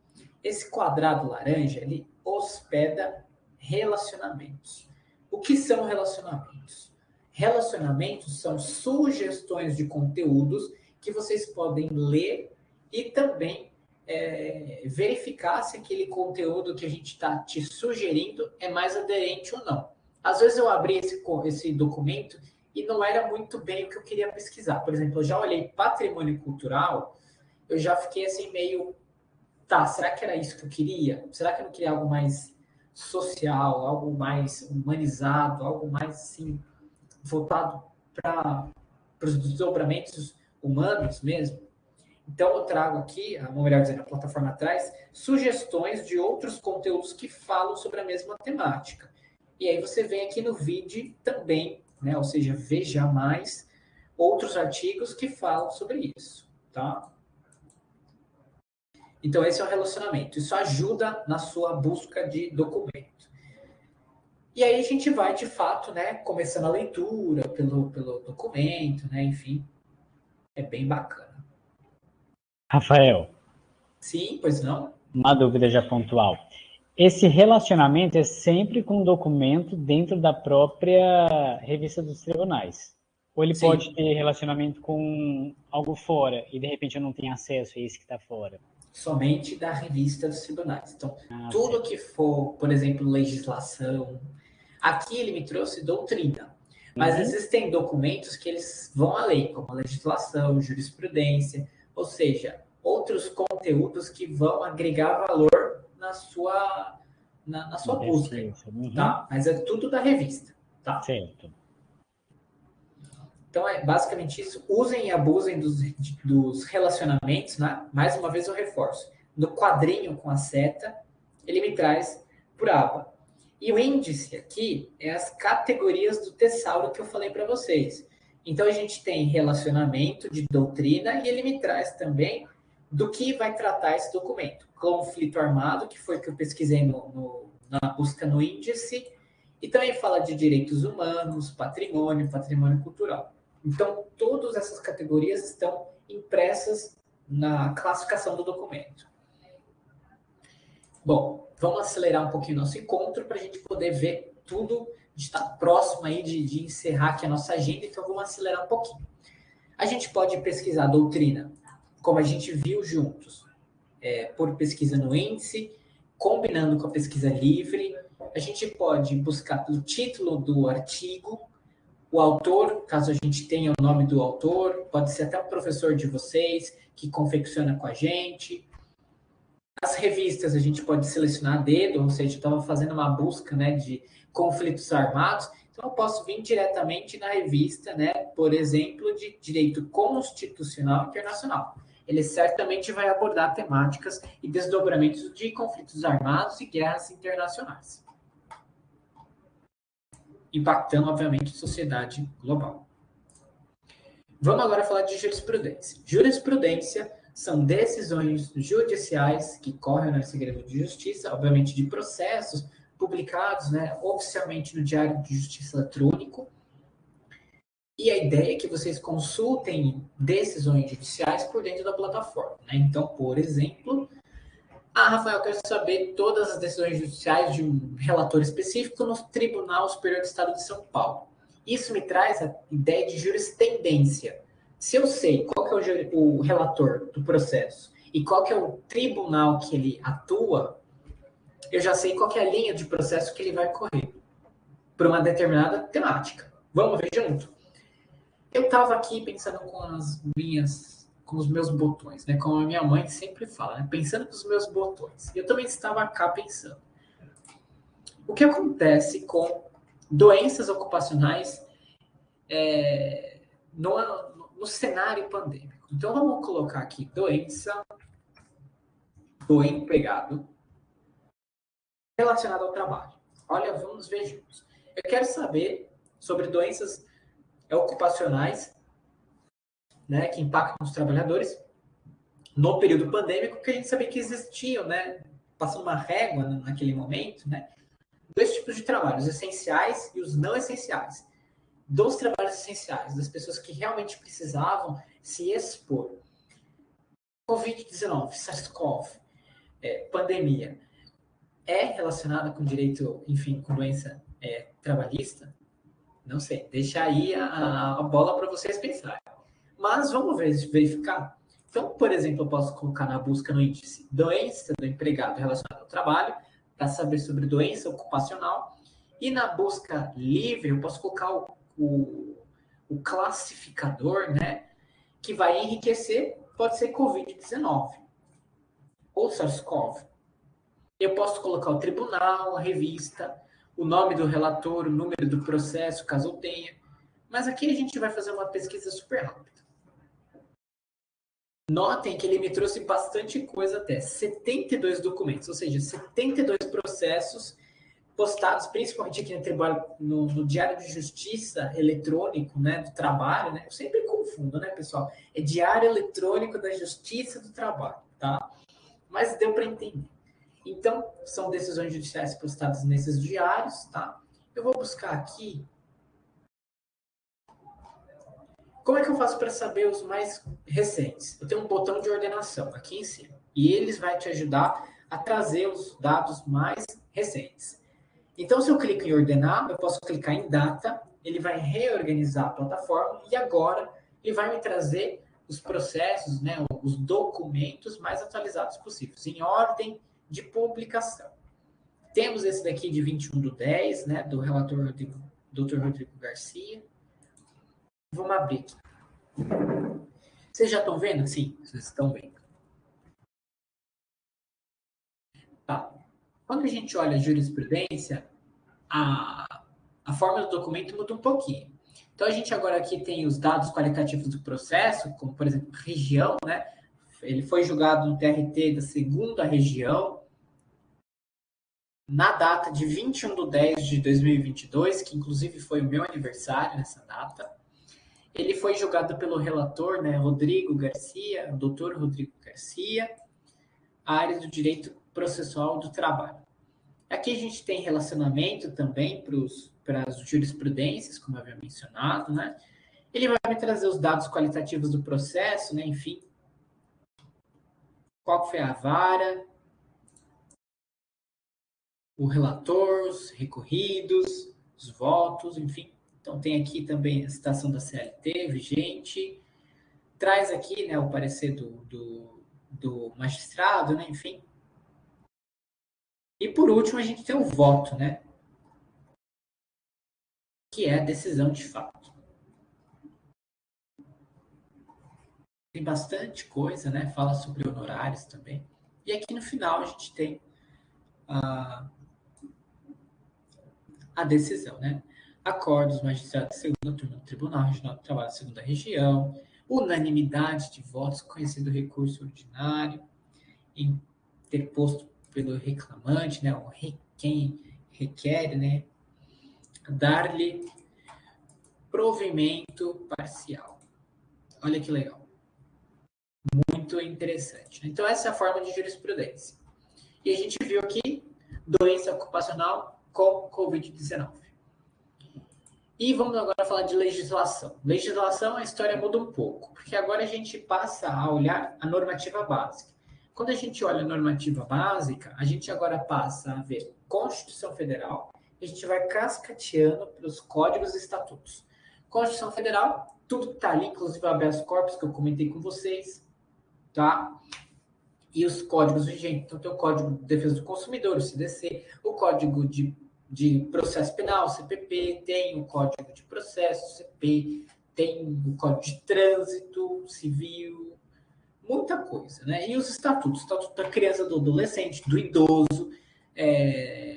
Esse quadrado laranja, ele hospeda relacionamentos. O que são relacionamentos? Relacionamentos são sugestões de conteúdos que vocês podem ler e também verificar se aquele conteúdo que a gente está te sugerindo é mais aderente ou não. Às vezes eu abri esse documento e não era muito bem o que eu queria pesquisar. Por exemplo, eu já olhei patrimônio cultural, eu já fiquei assim meio, tá, será que era isso que eu queria? Será que eu não queria algo mais social, algo mais humanizado, algo mais assim, voltado para os desdobramentos humanos mesmo? Então eu trago aqui, ou melhor dizendo, a plataforma traz sugestões de outros conteúdos que falam sobre a mesma temática. E aí você vem aqui no vídeo também, né? Ou seja, veja mais outros artigos que falam sobre isso, tá? Então esse é o relacionamento. Isso ajuda na sua busca de documento. E aí a gente vai, de fato, né, começando a leitura pelo documento, né? Enfim, é bem bacana. Rafael, Sim, pois não? uma dúvida já pontual. Esse relacionamento é sempre com um documento dentro da própria revista dos tribunais? Ou ele pode Sim, ter relacionamento com algo fora e de repente eu não tenho acesso a esse que está fora? somente da revista dos tribunais. Então, Ah, tudo certo. que for, por exemplo, legislação, aqui ele me trouxe doutrina, mas Uhum. existem documentos que eles vão além, como a legislação, jurisprudência, ou seja, outros conteúdos que vão agregar valor na sua Na busca, pesquisa. Uhum. tá? Mas é tudo da revista, tá? Certo. Então é basicamente isso. Usem e abusem dos relacionamentos, né? Mais uma vez eu reforço. No quadrinho com a seta, ele me traz por aba. E o índice aqui é as categorias do tesauro que eu falei para vocês. Então a gente tem relacionamento de doutrina e ele me traz também do que vai tratar esse documento. Conflito armado, que foi que eu pesquisei na busca no índice, e também fala de direitos humanos, patrimônio, patrimônio cultural. Então, todas essas categorias estão impressas na classificação do documento. Bom, vamos acelerar um pouquinho nosso encontro para a gente poder ver tudo. A gente está próximo aí de encerrar aqui a nossa agenda, então vamos acelerar um pouquinho. A gente pode pesquisar a doutrina, como a gente viu juntos, por pesquisa no índice, combinando com a pesquisa livre. A gente pode buscar pelo título do artigo, o autor, caso a gente tenha o nome do autor, pode ser até um professor de vocês que confecciona com a gente. As revistas a gente pode selecionar a dedo, ou seja, estava fazendo uma busca, né, de conflitos armados, então eu posso vir diretamente na revista, né, por exemplo, de direito constitucional internacional. Ele certamente vai abordar temáticas e desdobramentos de conflitos armados e guerras internacionais, impactando, obviamente, a sociedade global. Vamos agora falar de jurisprudência. Jurisprudência são decisões judiciais que correm no segredo de justiça, obviamente de processos publicados, né, oficialmente no Diário de Justiça Eletrônico. E a ideia é que vocês consultem decisões judiciais por dentro da plataforma. Né? Então, por exemplo, Rafael, eu quero saber todas as decisões judiciais de um relator específico no Tribunal Superior do Estado de São Paulo. Isso me traz a ideia de jurisprudência. Se eu sei qual que é o relator do processo e qual que é o tribunal que ele atua, eu já sei qual que é a linha de processo que ele vai correr para uma determinada temática. Vamos ver junto? Eu estava aqui pensando com os meus botões, né? Como a minha mãe sempre fala, né? Pensando com os meus botões. Eu também estava cá pensando. O que acontece com doenças ocupacionais no cenário pandêmico? Então vamos colocar aqui doença do empregado relacionada ao trabalho. Olha, vamos ver juntos. Eu quero saber sobre doenças ocupacionais, né, que impactam os trabalhadores no período pandêmico, que a gente sabia que existiam, né, passando uma régua naquele momento, né, dois tipos de trabalhos, os essenciais e os não essenciais. Dos trabalhos essenciais, das pessoas que realmente precisavam se expor. Covid-19, SARS-CoV, pandemia, é relacionada com direito, enfim, com doença trabalhista? Não sei, deixa aí a bola para vocês pensarem. Mas vamos verificar. Então, por exemplo, eu posso colocar na busca no índice doença do empregado relacionada ao trabalho, para saber sobre doença ocupacional. E na busca livre, eu posso colocar o classificador, né, que vai enriquecer, pode ser Covid-19 ou SARS-CoV. Eu posso colocar o tribunal, a revista, o nome do relator, o número do processo, caso eu tenha. Mas aqui a gente vai fazer uma pesquisa super rápida. Notem que ele me trouxe bastante coisa até, 72 documentos, ou seja, 72 processos postados, principalmente aqui no Diário de Justiça eletrônico, né, do trabalho, né? Eu sempre confundo, né, pessoal? É Diário Eletrônico da Justiça do Trabalho, tá? Mas deu para entender. Então, são decisões judiciais postadas nesses diários, tá? Eu vou buscar aqui Como é que eu faço para saber os mais recentes? Eu tenho um botão de ordenação aqui em cima. E eles vai te ajudar a trazer os dados mais recentes. Então, se eu clico em ordenar, eu posso clicar em data, ele vai reorganizar a plataforma e agora ele vai me trazer os processos, né, os documentos mais atualizados possíveis, em ordem de publicação. Temos esse daqui de 21/10, né, do relator Dr. Rodrigo Garcia. Vamos abrir aqui. Vocês já estão vendo? Sim, vocês estão vendo. Tá. Quando a gente olha a jurisprudência, a forma do documento muda um pouquinho. Então, a gente agora aqui tem os dados qualitativos do processo, como, por exemplo, região, né? Ele foi julgado no TRT da 2ª Região, na data de 21/10/2022, que inclusive foi o meu aniversário nessa data. Ele foi julgado pelo relator, né, Rodrigo Garcia, o doutor Rodrigo Garcia, a área do direito processual do trabalho. Aqui a gente tem relacionamento também para as jurisprudências, como eu havia mencionado, né? Ele vai me trazer os dados qualitativos do processo, né? Enfim, qual foi a vara, o relator, os recorridos, os votos, enfim. Então tem aqui também a citação da CLT vigente, traz aqui, né, o parecer do magistrado, né? Enfim. E por último a gente tem o voto, né? Que é a decisão de fato. Tem bastante coisa, né? Fala sobre honorários também. E aqui no final a gente tem a decisão, né? Acordos magistrados de segunda turma do Tribunal Regional do Trabalho da 2ª Região, unanimidade de votos, conhecido recurso ordinário, interposto pelo reclamante, né? Quem requer, né? Dar-lhe provimento parcial. Olha que legal. Muito interessante. Então, essa é a forma de jurisprudência. E a gente viu aqui doença ocupacional com Covid-19. E vamos agora falar de legislação. Legislação, a história muda um pouco, porque agora a gente passa a olhar a normativa básica. Quando a gente olha a normativa básica, a gente agora passa a ver Constituição Federal, e a gente vai cascateando para os códigos e estatutos. Constituição Federal, tudo que está ali, inclusive o habeas corpus que eu comentei com vocês, tá? E os códigos vigentes. Então, tem o Código de Defesa do Consumidor, o CDC, o Código de Processo Penal, o CPP, tem o Código de Processo, o CP, tem o Código de Trânsito Civil, muita coisa, né? E os estatutos, o Estatuto da Criança, do Adolescente, do Idoso,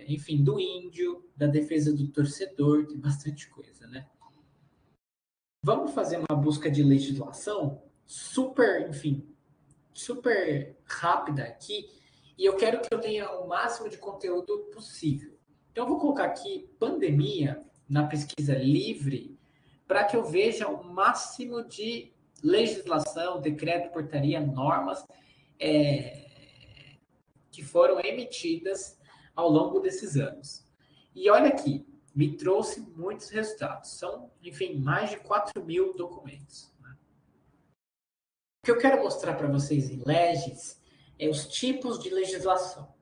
enfim, do Índio, da Defesa do Torcedor, tem bastante coisa, né? Vamos fazer uma busca de legislação super, enfim, super rápida aqui, e eu quero que eu tenha o máximo de conteúdo possível. Então, eu vou colocar aqui pandemia na pesquisa livre para que eu veja o máximo de legislação, decreto, portaria, normas que foram emitidas ao longo desses anos. E olha aqui, me trouxe muitos resultados. São, enfim, mais de 4.000 documentos. O que eu quero mostrar para vocês em Legis é os tipos de legislação.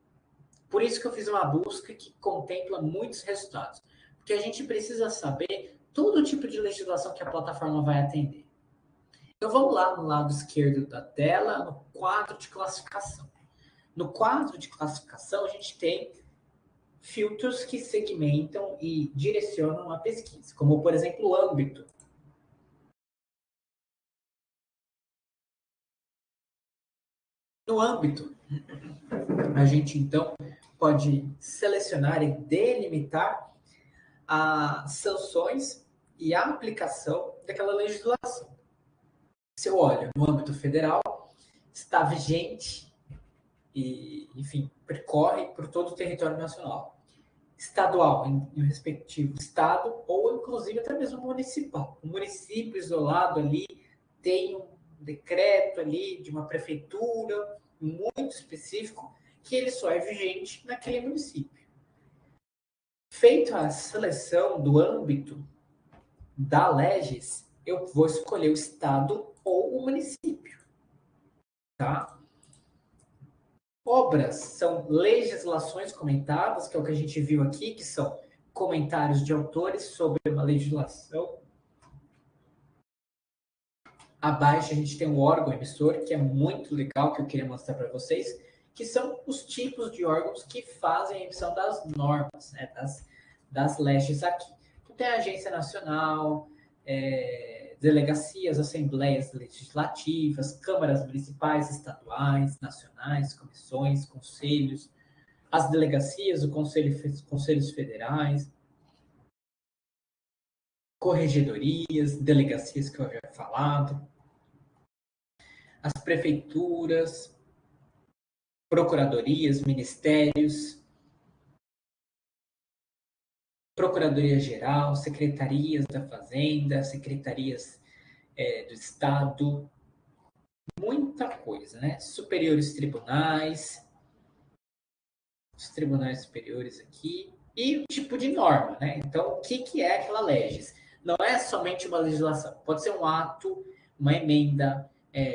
Por isso que eu fiz uma busca que contempla muitos resultados. Porque a gente precisa saber todo tipo de legislação que a plataforma vai atender. Então vamos lá no lado esquerdo da tela, no quadro de classificação. No quadro de classificação, a gente tem filtros que segmentam e direcionam a pesquisa, como, por exemplo, o âmbito. No âmbito, a gente, então, pode selecionar e delimitar as sanções e a aplicação daquela legislação. Se eu olho no âmbito federal, está vigente e, enfim, percorre por todo o território nacional. Estadual, em respectivo estado, ou inclusive até mesmo municipal. O município isolado ali tem um decreto ali de uma prefeitura muito específico que ele só é vigente naquele município. Feito a seleção do âmbito da Legis, eu vou escolher o estado ou o município, tá? Obras são legislações comentadas, que é o que a gente viu aqui, que são comentários de autores sobre uma legislação. Abaixo a gente tem o órgão emissor, que é muito legal, que eu queria mostrar para vocês, que são os tipos de órgãos que fazem a emissão das normas, né, das leis aqui. Então, tem a Agência Nacional, delegacias, assembleias legislativas, câmaras municipais, estaduais, nacionais, comissões, conselhos, as delegacias, conselhos federais, corregedorias, delegacias que eu havia falado, as prefeituras, procuradorias, ministérios, Procuradoria-Geral, secretarias da Fazenda, secretarias do Estado, muita coisa, né? Superiores tribunais, os tribunais superiores aqui, e o tipo de norma, né? Então, o que é aquela legis? Não é somente uma legislação, pode ser um ato, uma emenda,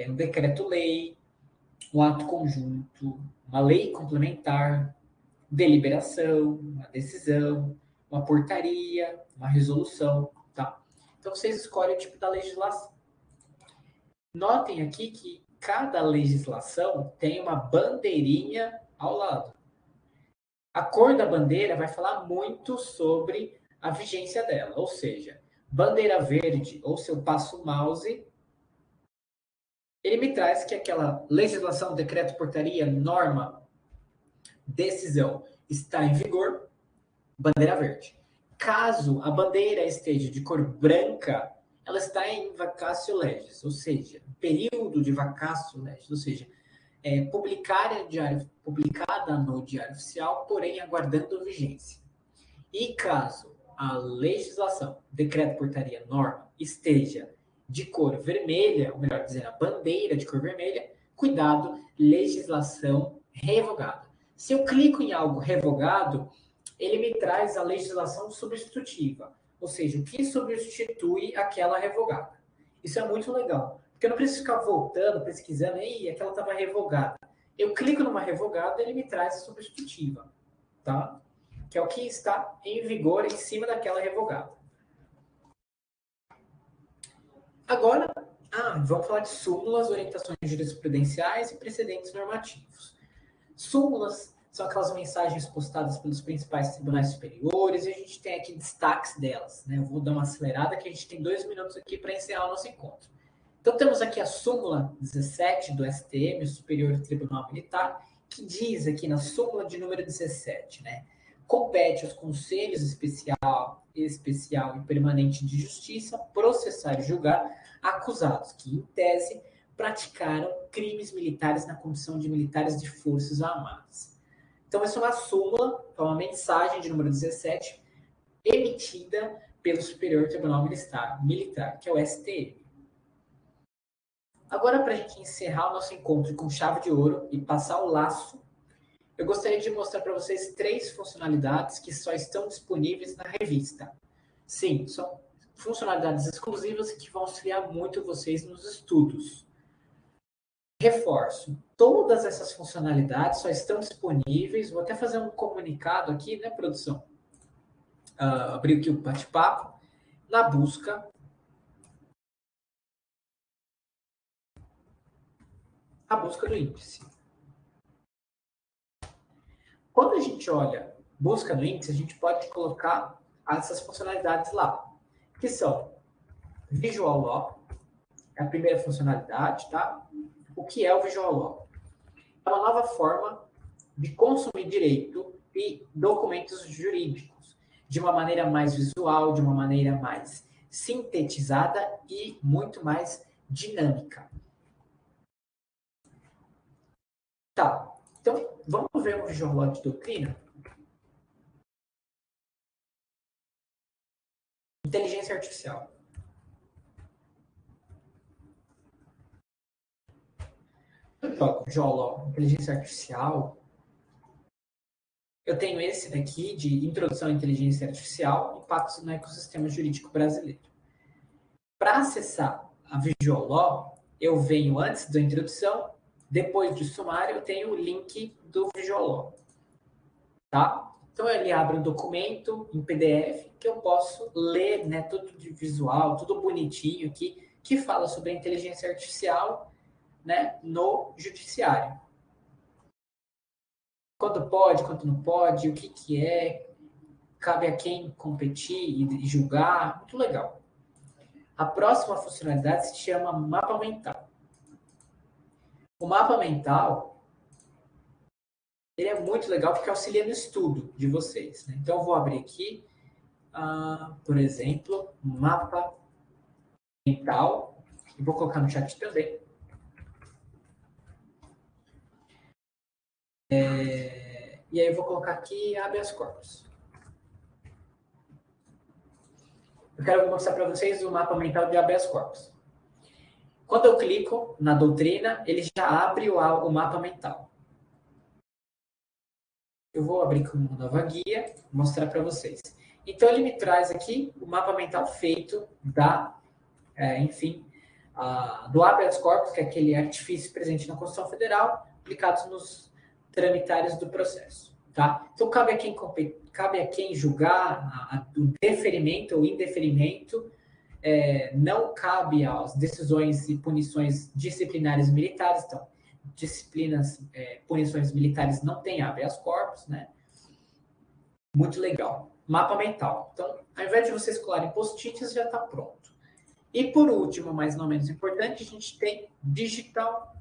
um decreto-lei, um ato conjunto, uma lei complementar, deliberação, uma decisão, uma portaria, uma resolução, tá? Então vocês escolhem o tipo da legislação. Notem aqui que cada legislação tem uma bandeirinha ao lado. A cor da bandeira vai falar muito sobre a vigência dela, ou seja, bandeira verde ou se eu passo o mouse, ele me traz que aquela legislação, decreto, portaria, norma, decisão está em vigor, bandeira verde. Caso a bandeira esteja de cor branca, ela está em vacatio legis, ou seja, período de vacatio legis, ou seja, publicada no Diário Oficial, porém aguardando vigência. E caso a legislação, decreto, portaria, norma, esteja de cor vermelha, ou melhor dizendo, a bandeira de cor vermelha, cuidado, legislação revogada. Se eu clico em algo revogado, ele me traz a legislação substitutiva, ou seja, o que substitui aquela revogada. Isso é muito legal, porque eu não preciso ficar voltando, pesquisando, aquela estava revogada. Eu clico numa revogada, ele me traz a substitutiva, tá? Que é o que está em vigor em cima daquela revogada. Agora, vamos falar de súmulas, orientações jurisprudenciais e precedentes normativos. Súmulas são aquelas mensagens postadas pelos principais tribunais superiores e a gente tem aqui destaques delas, né? Eu vou dar uma acelerada que a gente tem 2 minutos aqui para encerrar o nosso encontro. Então temos aqui a súmula 17 do STM, o Superior Tribunal Militar, que diz aqui na súmula de número 17, né? Compete aos conselhos especial e permanente de justiça processar e julgar acusados que, em tese, praticaram crimes militares na condição de militares de forças armadas. Então, essa é uma súmula, é uma mensagem de número 17, emitida pelo Superior Tribunal Militar, que é o STM. Agora, para a gente encerrar o nosso encontro com chave de ouro e passar o laço, eu gostaria de mostrar para vocês 3 funcionalidades que só estão disponíveis na revista. Sim, são funcionalidades exclusivas que vão auxiliar muito vocês nos estudos. Reforço, todas essas funcionalidades só estão disponíveis, vou até fazer um comunicado aqui, né, produção? Abrir aqui o bate-papo, na busca do índice. Quando a gente olha busca no índice, a gente pode colocar essas funcionalidades lá, que são Visual Law, é a primeira funcionalidade, tá? O que é o Visual Law? É uma nova forma de consumir direito e documentos jurídicos de uma maneira mais visual, de uma maneira mais sintetizada e muito mais dinâmica. Tá, então vamos ver o Visual Law de doutrina? Inteligência artificial. Eu toco Visual Law, inteligência artificial. Eu tenho esse daqui de introdução à inteligência artificial, impactos no ecossistema jurídico brasileiro. Para acessar a Visual Law, eu venho antes da introdução, depois do sumário, eu tenho o link do Visual Law. Tá? Então, ele abre um documento em PDF que eu posso ler, né, tudo de visual, tudo bonitinho aqui, que fala sobre a inteligência artificial, né, no judiciário. Quando pode, quando não pode, o que é, cabe a quem competir e julgar, muito legal. A próxima funcionalidade se chama mapa mental. O mapa mental, ele é muito legal porque auxilia no estudo de vocês, né? Então, eu vou abrir aqui, por exemplo, mapa mental, e vou colocar no chat também. E aí eu vou colocar aqui habeas corpus. Eu quero mostrar para vocês o mapa mental de habeas corpus. Quando eu clico na doutrina, ele já abre o mapa mental. Eu vou abrir com uma nova guia, mostrar para vocês. Então, ele me traz aqui o mapa mental feito do habeas corpus, que é aquele artifício presente na Constituição Federal, aplicados nos tramitários do processo. Tá? Então, cabe a quem julgar o deferimento ou indeferimento, não cabe às decisões e punições disciplinares militares. Então, punições militares não tem habeas corpus, né? Muito legal. Mapa mental. Então, ao invés de vocês colarem post-its, já está pronto. E por último, mas não menos importante, a gente tem Digital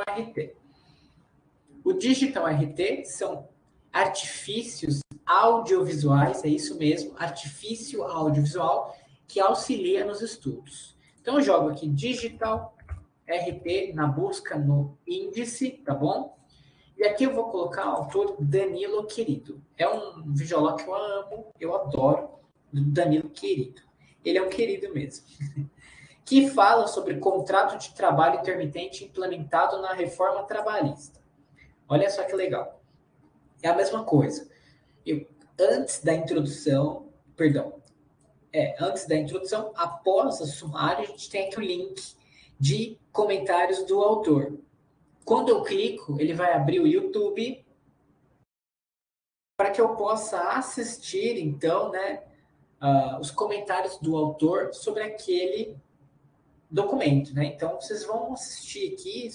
RT. O Digital RT são artifícios audiovisuais, é isso mesmo, artifício audiovisual que auxilia nos estudos. Então, eu jogo aqui Digital RT na busca no índice, tá bom? E aqui eu vou colocar o autor Danilo Querido. É um videolog que eu amo, eu adoro, Danilo Querido. Ele é um querido mesmo. Que fala sobre contrato de trabalho intermitente implementado na reforma trabalhista. Olha só que legal. É a mesma coisa. Antes da introdução, após o sumário, a gente tem aqui o link de comentários do autor. Quando eu clico, ele vai abrir o YouTube para que eu possa assistir, então, né, os comentários do autor sobre aquele documento, né? Então, vocês vão assistir aqui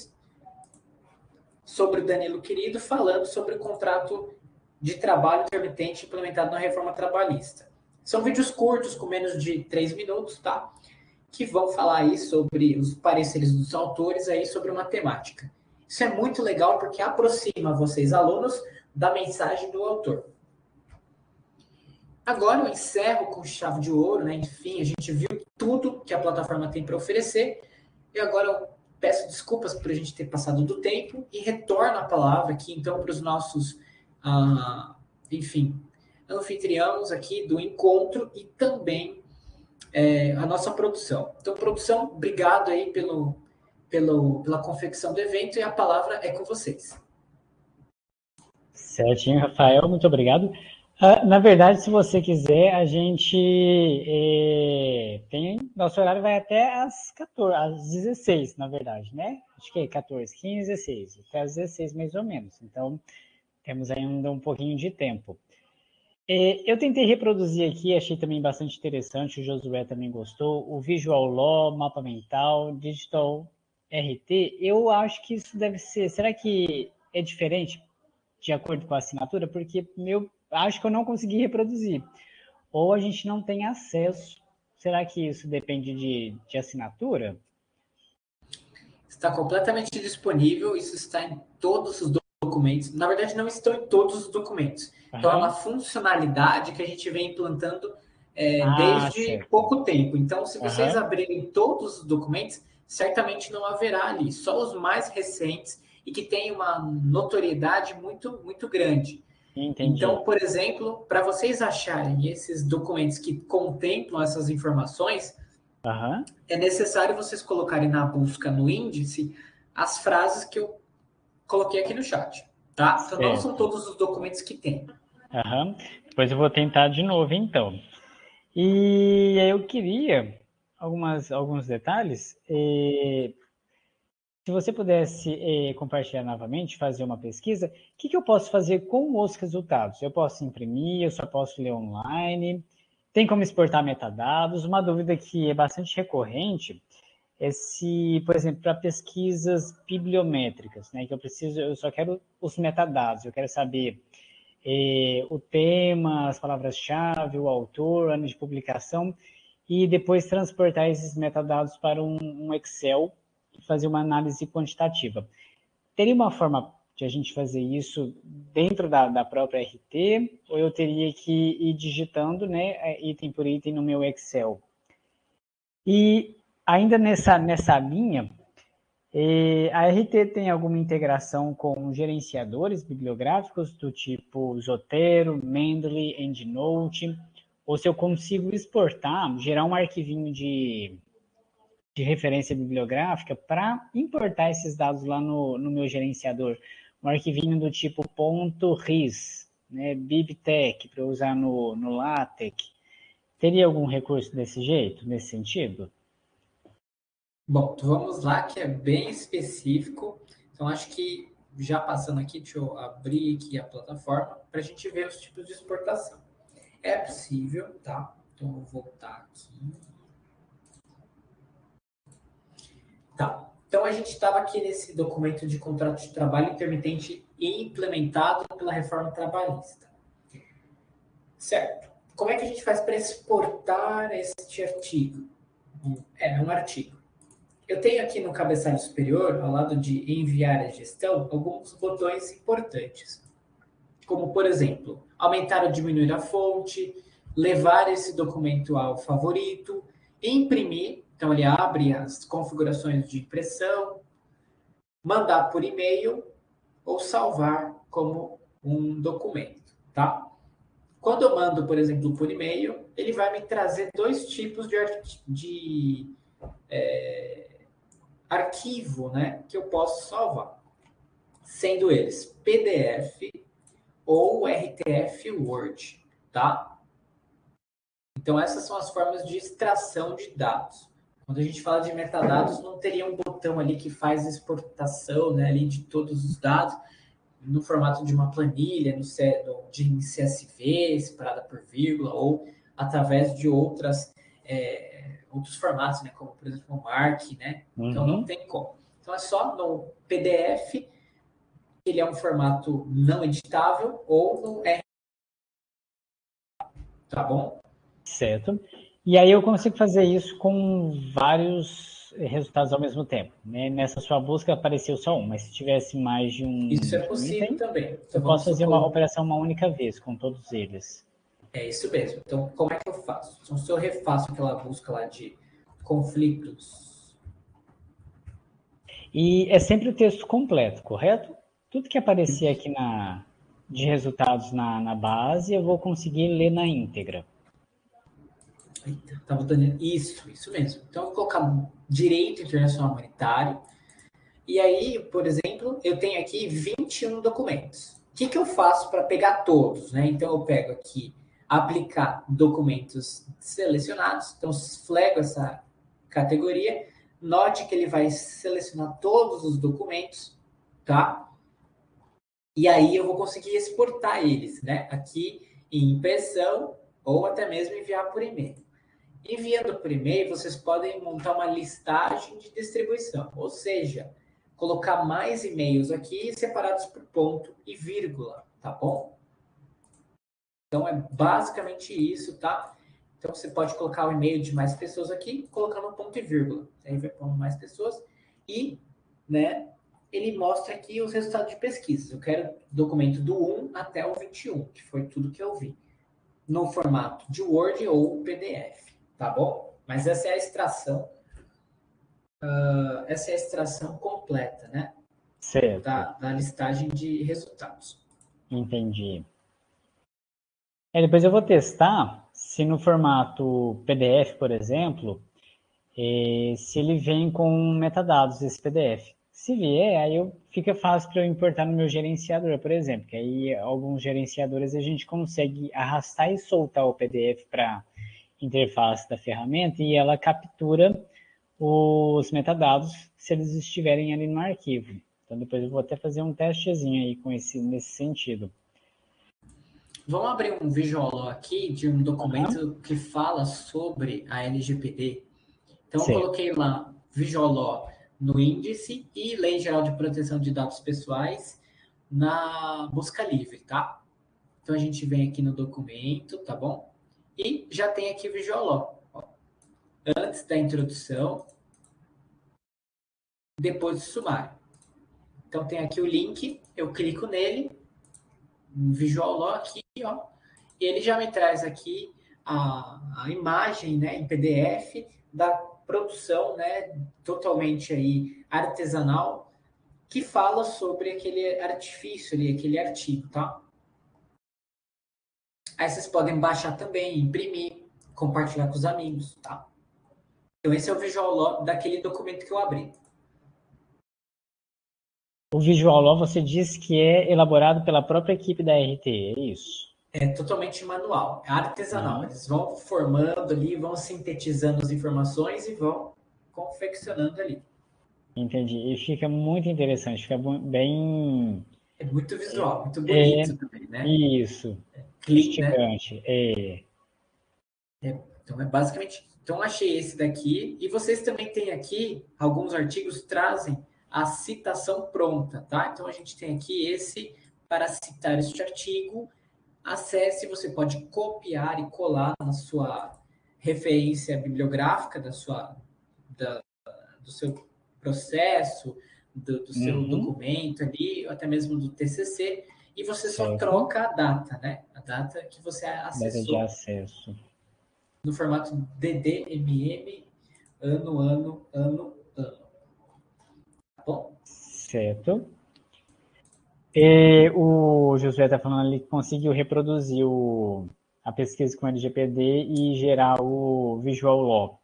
sobre o Danilo Querido falando sobre o contrato de trabalho intermitente implementado na reforma trabalhista. São vídeos curtos, com menos de 3 minutos, tá? Que vão falar aí sobre os pareceres dos autores aí sobre matemática. Isso é muito legal porque aproxima vocês, alunos, da mensagem do autor. Agora eu encerro com chave de ouro, né? Enfim, a gente viu tudo que a plataforma tem para oferecer. E agora eu peço desculpas por a gente ter passado do tempo e retorno a palavra aqui, então, para os nossos, anfitriãos aqui do encontro e também a nossa produção. Então, produção, obrigado aí pela confecção do evento e a palavra é com vocês. Certinho, Rafael, muito obrigado. Na verdade, se você quiser, a gente nosso horário vai até às 16, na verdade, né? Acho que é 14, 15, 16, até às 16 mais ou menos. Então, temos ainda um pouquinho de tempo. Eu tentei reproduzir aqui, achei também bastante interessante, o Josué também gostou, o Visual Law, Mapa Mental, Digital RT. Eu acho que isso deve ser... Será que é diferente de acordo com a assinatura? Porque acho que eu não consegui reproduzir. Ou a gente não tem acesso. Será que isso depende de assinatura? Está completamente disponível, isso está em todos os documentos. Na verdade, não estão em todos os documentos. Então, é uma funcionalidade que a gente vem implantando desde certo. Pouco tempo. Então, se vocês abrirem todos os documentos, certamente não haverá ali. Só os mais recentes e que têm uma notoriedade muito, muito grande. Entendi. Então, por exemplo, para vocês acharem esses documentos que contemplam essas informações, é necessário vocês colocarem na busca no índice as frases que eu coloquei aqui no chat, tá? Então, não são todos os documentos que tem. Aham. Depois eu vou tentar de novo, então. E aí eu queria alguns detalhes. Se você pudesse compartilhar novamente, fazer uma pesquisa, o que eu posso fazer com os resultados? Eu posso imprimir, eu só posso ler online? Tem como exportar metadados? Uma dúvida que é bastante recorrente é se, por exemplo, para pesquisas bibliométricas, né, que eu só quero os metadados, eu quero saber o tema, as palavras-chave, o autor, ano de publicação, e depois transportar esses metadados para um Excel e fazer uma análise quantitativa. Teria uma forma de a gente fazer isso dentro da própria RT, ou eu teria que ir digitando, né, item por item no meu Excel? E ainda nessa linha, a RT tem alguma integração com gerenciadores bibliográficos do tipo Zotero, Mendeley, EndNote, ou se eu consigo exportar, gerar um arquivinho de referência bibliográfica para importar esses dados lá no meu gerenciador, um arquivinho do tipo .ris, né, BibTeX, para usar no LaTeX. Teria algum recurso desse jeito, nesse sentido? Bom, então vamos lá, que é bem específico. Então, acho que já passando aqui, deixa eu abrir aqui a plataforma para a gente ver os tipos de exportação. É possível, tá? Então, eu vou voltar aqui. Tá. Então, a gente estava aqui nesse documento de contrato de trabalho intermitente implementado pela reforma trabalhista. Certo. Como é que a gente faz para exportar este artigo? É um artigo. Eu tenho aqui no cabeçalho superior, ao lado de enviar a gestão, alguns botões importantes. Como, por exemplo, aumentar ou diminuir a fonte, levar esse documento ao favorito, imprimir, então ele abre as configurações de impressão, mandar por e-mail ou salvar como um documento, tá? Quando eu mando, por exemplo, por e-mail, ele vai me trazer dois tipos de arquivo, né, que eu posso salvar, sendo eles PDF ou RTF Word, tá? Então essas são as formas de extração de dados. Quando a gente fala de metadados, não teria um botão ali que faz exportação, né, ali de todos os dados no formato de uma planilha, de CSV, separada por vírgula, ou através de outros formatos, né, como por exemplo o MARC, né? Então não tem como. Então é só no PDF, ele é um formato não editável, ou no R, tá bom? Certo. E aí eu consigo fazer isso com vários resultados ao mesmo tempo, né? Nessa sua busca apareceu só um, mas se tivesse mais Isso é de um possível item, também. eu Então posso vamos fazer uma supor. operação uma única vez com todos eles. É isso mesmo. Então, como é que eu faço? Então, se eu refaço aquela busca lá de conflitos. E é sempre o texto completo, correto? Tudo que aparecer aqui de resultados na base, eu vou conseguir ler na íntegra. Eita, tá botando isso mesmo. Então, eu vou colocar direito internacional humanitário. E aí, por exemplo, eu tenho aqui 21 documentos. O que eu faço para pegar todos, né? Então, eu pego aqui aplicar documentos selecionados. Então, flego essa categoria. Note que ele vai selecionar todos os documentos, tá? E aí eu vou conseguir exportar eles, né? Aqui em impressão ou até mesmo enviar por e-mail. Enviando por e-mail, vocês podem montar uma listagem de distribuição, ou seja, colocar mais e-mails aqui separados por ponto e vírgula, tá bom? Então é basicamente isso, tá? Então você pode colocar o e-mail de mais pessoas aqui, colocando um ponto e vírgula. Aí vai pondo mais pessoas e, né, ele mostra aqui os resultados de pesquisa. Eu quero documento do 1 até o 21, que foi tudo que eu vi, no formato de Word ou PDF, tá bom? Mas essa é a extração completa, né? Certo, Da listagem de resultados. entendi. Depois eu vou testar se no formato PDF, por exemplo, se ele vem com metadados esse PDF. Se vier, aí fica fácil para eu importar no meu gerenciador, por exemplo, que aí alguns gerenciadores a gente consegue arrastar e soltar o PDF para a interface da ferramenta e ela captura os metadados se eles estiverem ali no arquivo. Então depois eu vou até fazer um testezinho aí nesse sentido. Vamos abrir um Visual aqui de um documento que fala sobre a LGPD. Então, eu coloquei lá Visual no índice e Lei Geral de Proteção de Dados Pessoais na busca livre, tá? Então, a gente vem aqui no documento, tá bom? E já tem aqui o Visual. Antes da introdução, depois do sumário. Então, tem aqui o link, eu clico nele, Visual aqui, ó, e ele já me traz aqui a imagem, né, em PDF da produção, né, totalmente aí artesanal, que fala sobre aquele artifício ali, aquele artigo, tá? Aí vocês podem baixar também, imprimir, compartilhar com os amigos, tá? Então esse é o Visual Law daquele documento que eu abri. O Visual Law você disse que é elaborado pela própria equipe da RT, é isso? É totalmente manual, é artesanal. Eles vão formando ali, vão sintetizando as informações e vão confeccionando ali. Entendi. E fica muito interessante, fica bem... É muito visual, muito bonito também, né? Isso. Clean, né? Então, é basicamente... Então, achei esse daqui. E vocês também têm aqui, alguns artigos trazem a citação pronta, tá? Então, a gente tem aqui esse para citar este artigo. Acesse, você pode copiar e colar na sua referência bibliográfica do seu processo, do seu documento ali, ou até mesmo do TCC, e você só troca a data, né? A data que você acessou. Data de acesso. No formato DDMM, ano. Tá bom? Certo. E o Josué está falando ali que conseguiu reproduzir a pesquisa com o LGPD e gerar o Visual Law.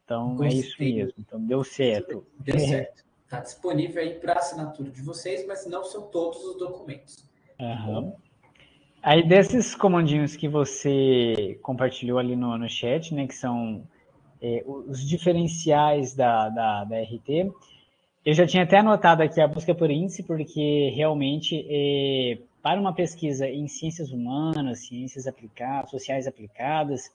Então, gostei. É isso mesmo. Então, deu certo. Deu certo. Está disponível aí para assinatura de vocês, mas não são todos os documentos. Uhum. Aí, desses comandinhos que você compartilhou ali no chat, né, que são os diferenciais da RT, eu já tinha até anotado aqui a busca por índice, porque realmente, para uma pesquisa em ciências humanas, ciências aplicadas, sociais aplicadas,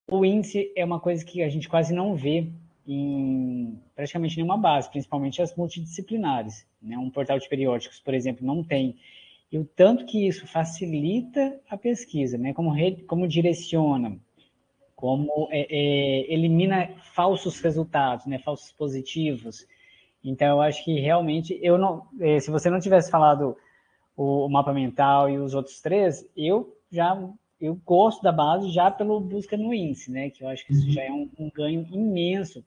o índice é uma coisa que a gente quase não vê em praticamente nenhuma base, principalmente as multidisciplinares. Né? Um portal de periódicos, por exemplo, não tem. E o tanto que isso facilita a pesquisa, né? Como direciona, como elimina falsos resultados, né? Falsos positivos. Então, eu acho que realmente, se você não tivesse falado o mapa mental e os outros três, eu gosto da base já pelo busca no índice, né? Que eu acho que isso já é um ganho imenso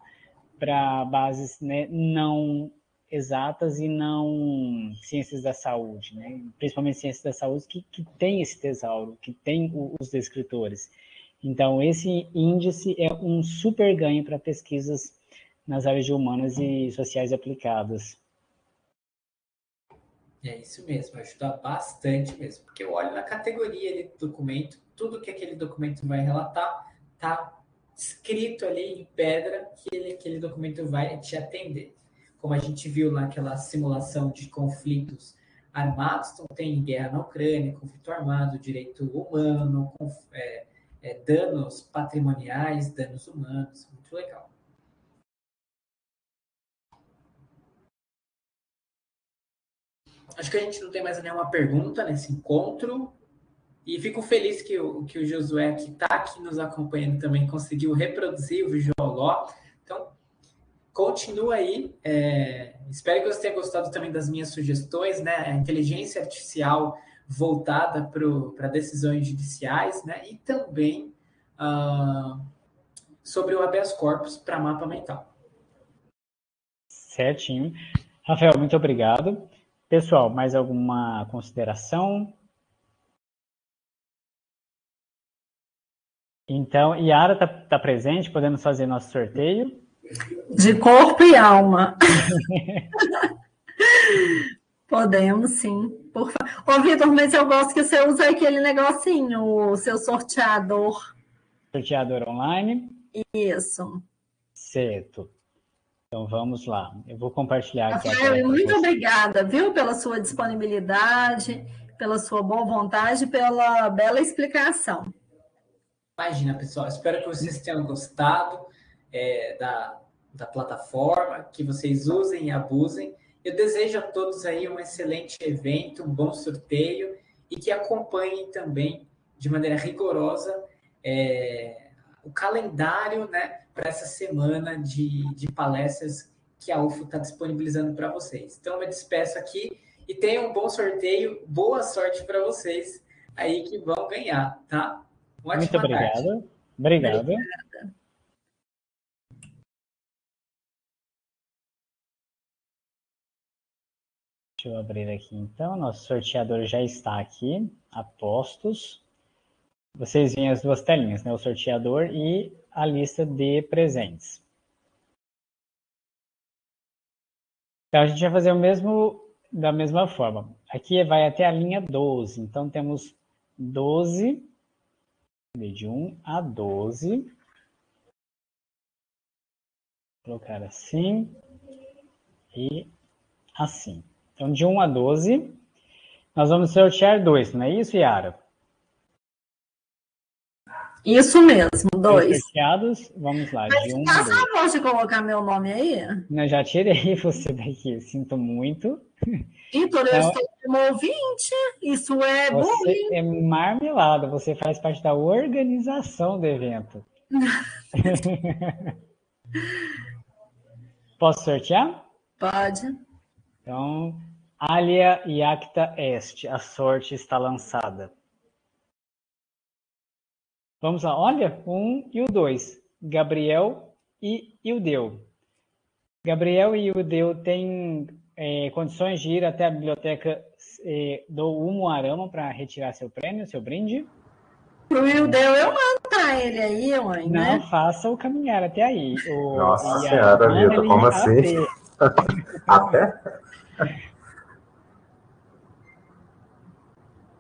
para bases, né, não exatas e não ciências da saúde, né? Principalmente ciências da saúde que tem esse tesouro, que tem os descritores. Então, esse índice é um super ganho para pesquisas nas áreas de humanas e sociais aplicadas. É isso mesmo, ajuda bastante mesmo, porque eu olho na categoria ali do documento, tudo que aquele documento vai relatar está escrito ali em pedra que aquele documento vai te atender. Como a gente viu naquela simulação de conflitos armados, então tem guerra na Ucrânia, conflito armado, direito humano, danos patrimoniais, danos humanos, muito legal. Acho que a gente não tem mais nenhuma pergunta nesse encontro. E fico feliz que o Josué, que está aqui nos acompanhando também, conseguiu reproduzir o Visual Law. Então, continua aí. Espero que você tenha gostado também das minhas sugestões, né? A inteligência artificial voltada para decisões judiciais, né? E também sobre o habeas corpus para mapa mental. Certinho. Rafael, muito obrigado. Pessoal, mais alguma consideração? Então, Yara está presente, podemos fazer nosso sorteio? De corpo e alma. Podemos, sim. Ô, Vitor, mas eu gosto que você usa aquele negocinho, o seu sorteador. Sorteador online? Isso. Certo. Então, vamos lá. Eu vou compartilhar aqui a tela Rafael, com muito você. obrigada, viu, pela sua disponibilidade, pela sua boa vontade, pela bela explicação. Imagina, pessoal, espero que vocês tenham gostado da plataforma, que vocês usem e abusem. Eu desejo a todos aí um excelente evento, um bom sorteio e que acompanhem também de maneira rigorosa o calendário, né, para essa semana de palestras que a UFO está disponibilizando para vocês. Então, eu me despeço aqui e tenham um bom sorteio, boa sorte para vocês aí que vão ganhar, tá? Uma Muito ótima tarde. obrigado. Obrigado. Obrigada. Deixa eu abrir aqui, então. Nosso sorteador já está aqui, a postos. Vocês veem as duas telinhas, né? O sorteador e a lista de presentes. Então, a gente vai fazer o mesmo da mesma forma. Aqui vai até a linha 12. Então, temos 12, de 1 a 12. Vou colocar assim e assim. Então, de 1 a 12, nós vamos sortear 2, não é isso, Yara? Isso mesmo, 2. Sorteados, vamos lá, Mas de 1 a faça 2. a favor de colocar meu nome aí. Eu já tirei você daqui, sinto muito. Vitor, eu estou como ouvinte. Isso é Você bullying. é marmelada, você faz parte da organização do evento. Posso sortear? Pode. Então, Alia Iacta Est, a sorte está lançada. Vamos lá, olha, 1 e o 2, Gabriel e Ildeu. Gabriel e Ildeu têm condições de ir até a biblioteca do Umuarama para retirar seu prêmio, seu brinde? Pro Ildeu, eu mando para ele aí, mãe, Não né? faça o caminhar até aí. Nossa Senhora, Vitor, como assim? Até?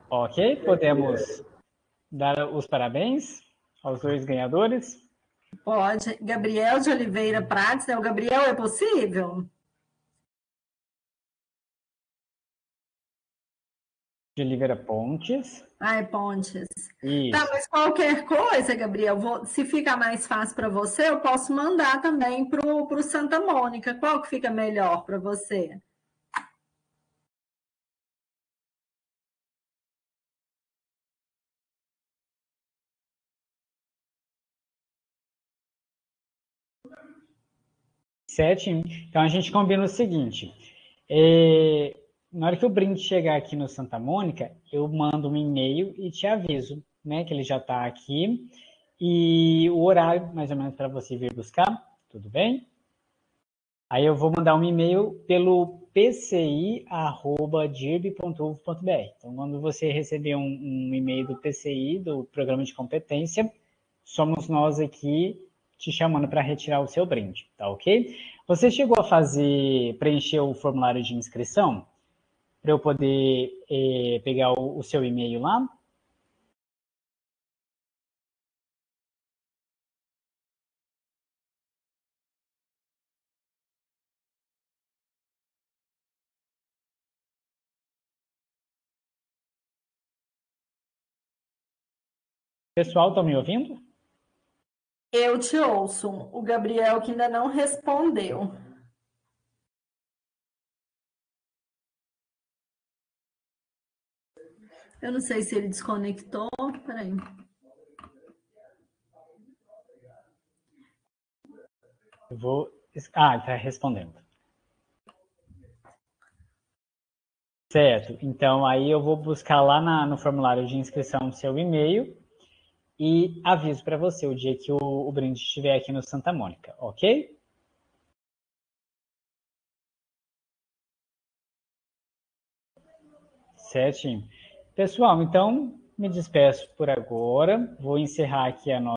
Ok, podemos dar os parabéns aos dois ganhadores. Pode. Gabriel de Oliveira Prates, né? O Gabriel é possível? De Oliveira Pontes. Ai, Pontes. Isso. Tá, mas qualquer coisa, Gabriel, se fica mais fácil para você, eu posso mandar também pro Santa Mônica. Qual que fica melhor para você? Certinho. Então a gente combina o seguinte. Na hora que o brinde chegar aqui no Santa Mônica, eu mando um e-mail e te aviso, né, que ele já está aqui. E o horário, mais ou menos, para você vir buscar, tudo bem? Aí eu vou mandar um e-mail pelo pci@dirb.uf.br. Então, quando você receber um e-mail do PCI, do Programa de Competência, somos nós aqui te chamando para retirar o seu brinde, tá ok? Você chegou a preencher o formulário de inscrição? Para eu poder pegar o seu e-mail lá? Pessoal, estão me ouvindo? Eu te ouço. O Gabriel que ainda não respondeu. Eu não sei se ele desconectou. Peraí. Eu vou... Ah, está respondendo. Certo. Então, aí eu vou buscar lá no formulário de inscrição o seu e-mail e aviso para você o dia que o brinde estiver aqui no Santa Mônica, ok? Certinho. Pessoal, então, me despeço por agora. Vou encerrar aqui a nossa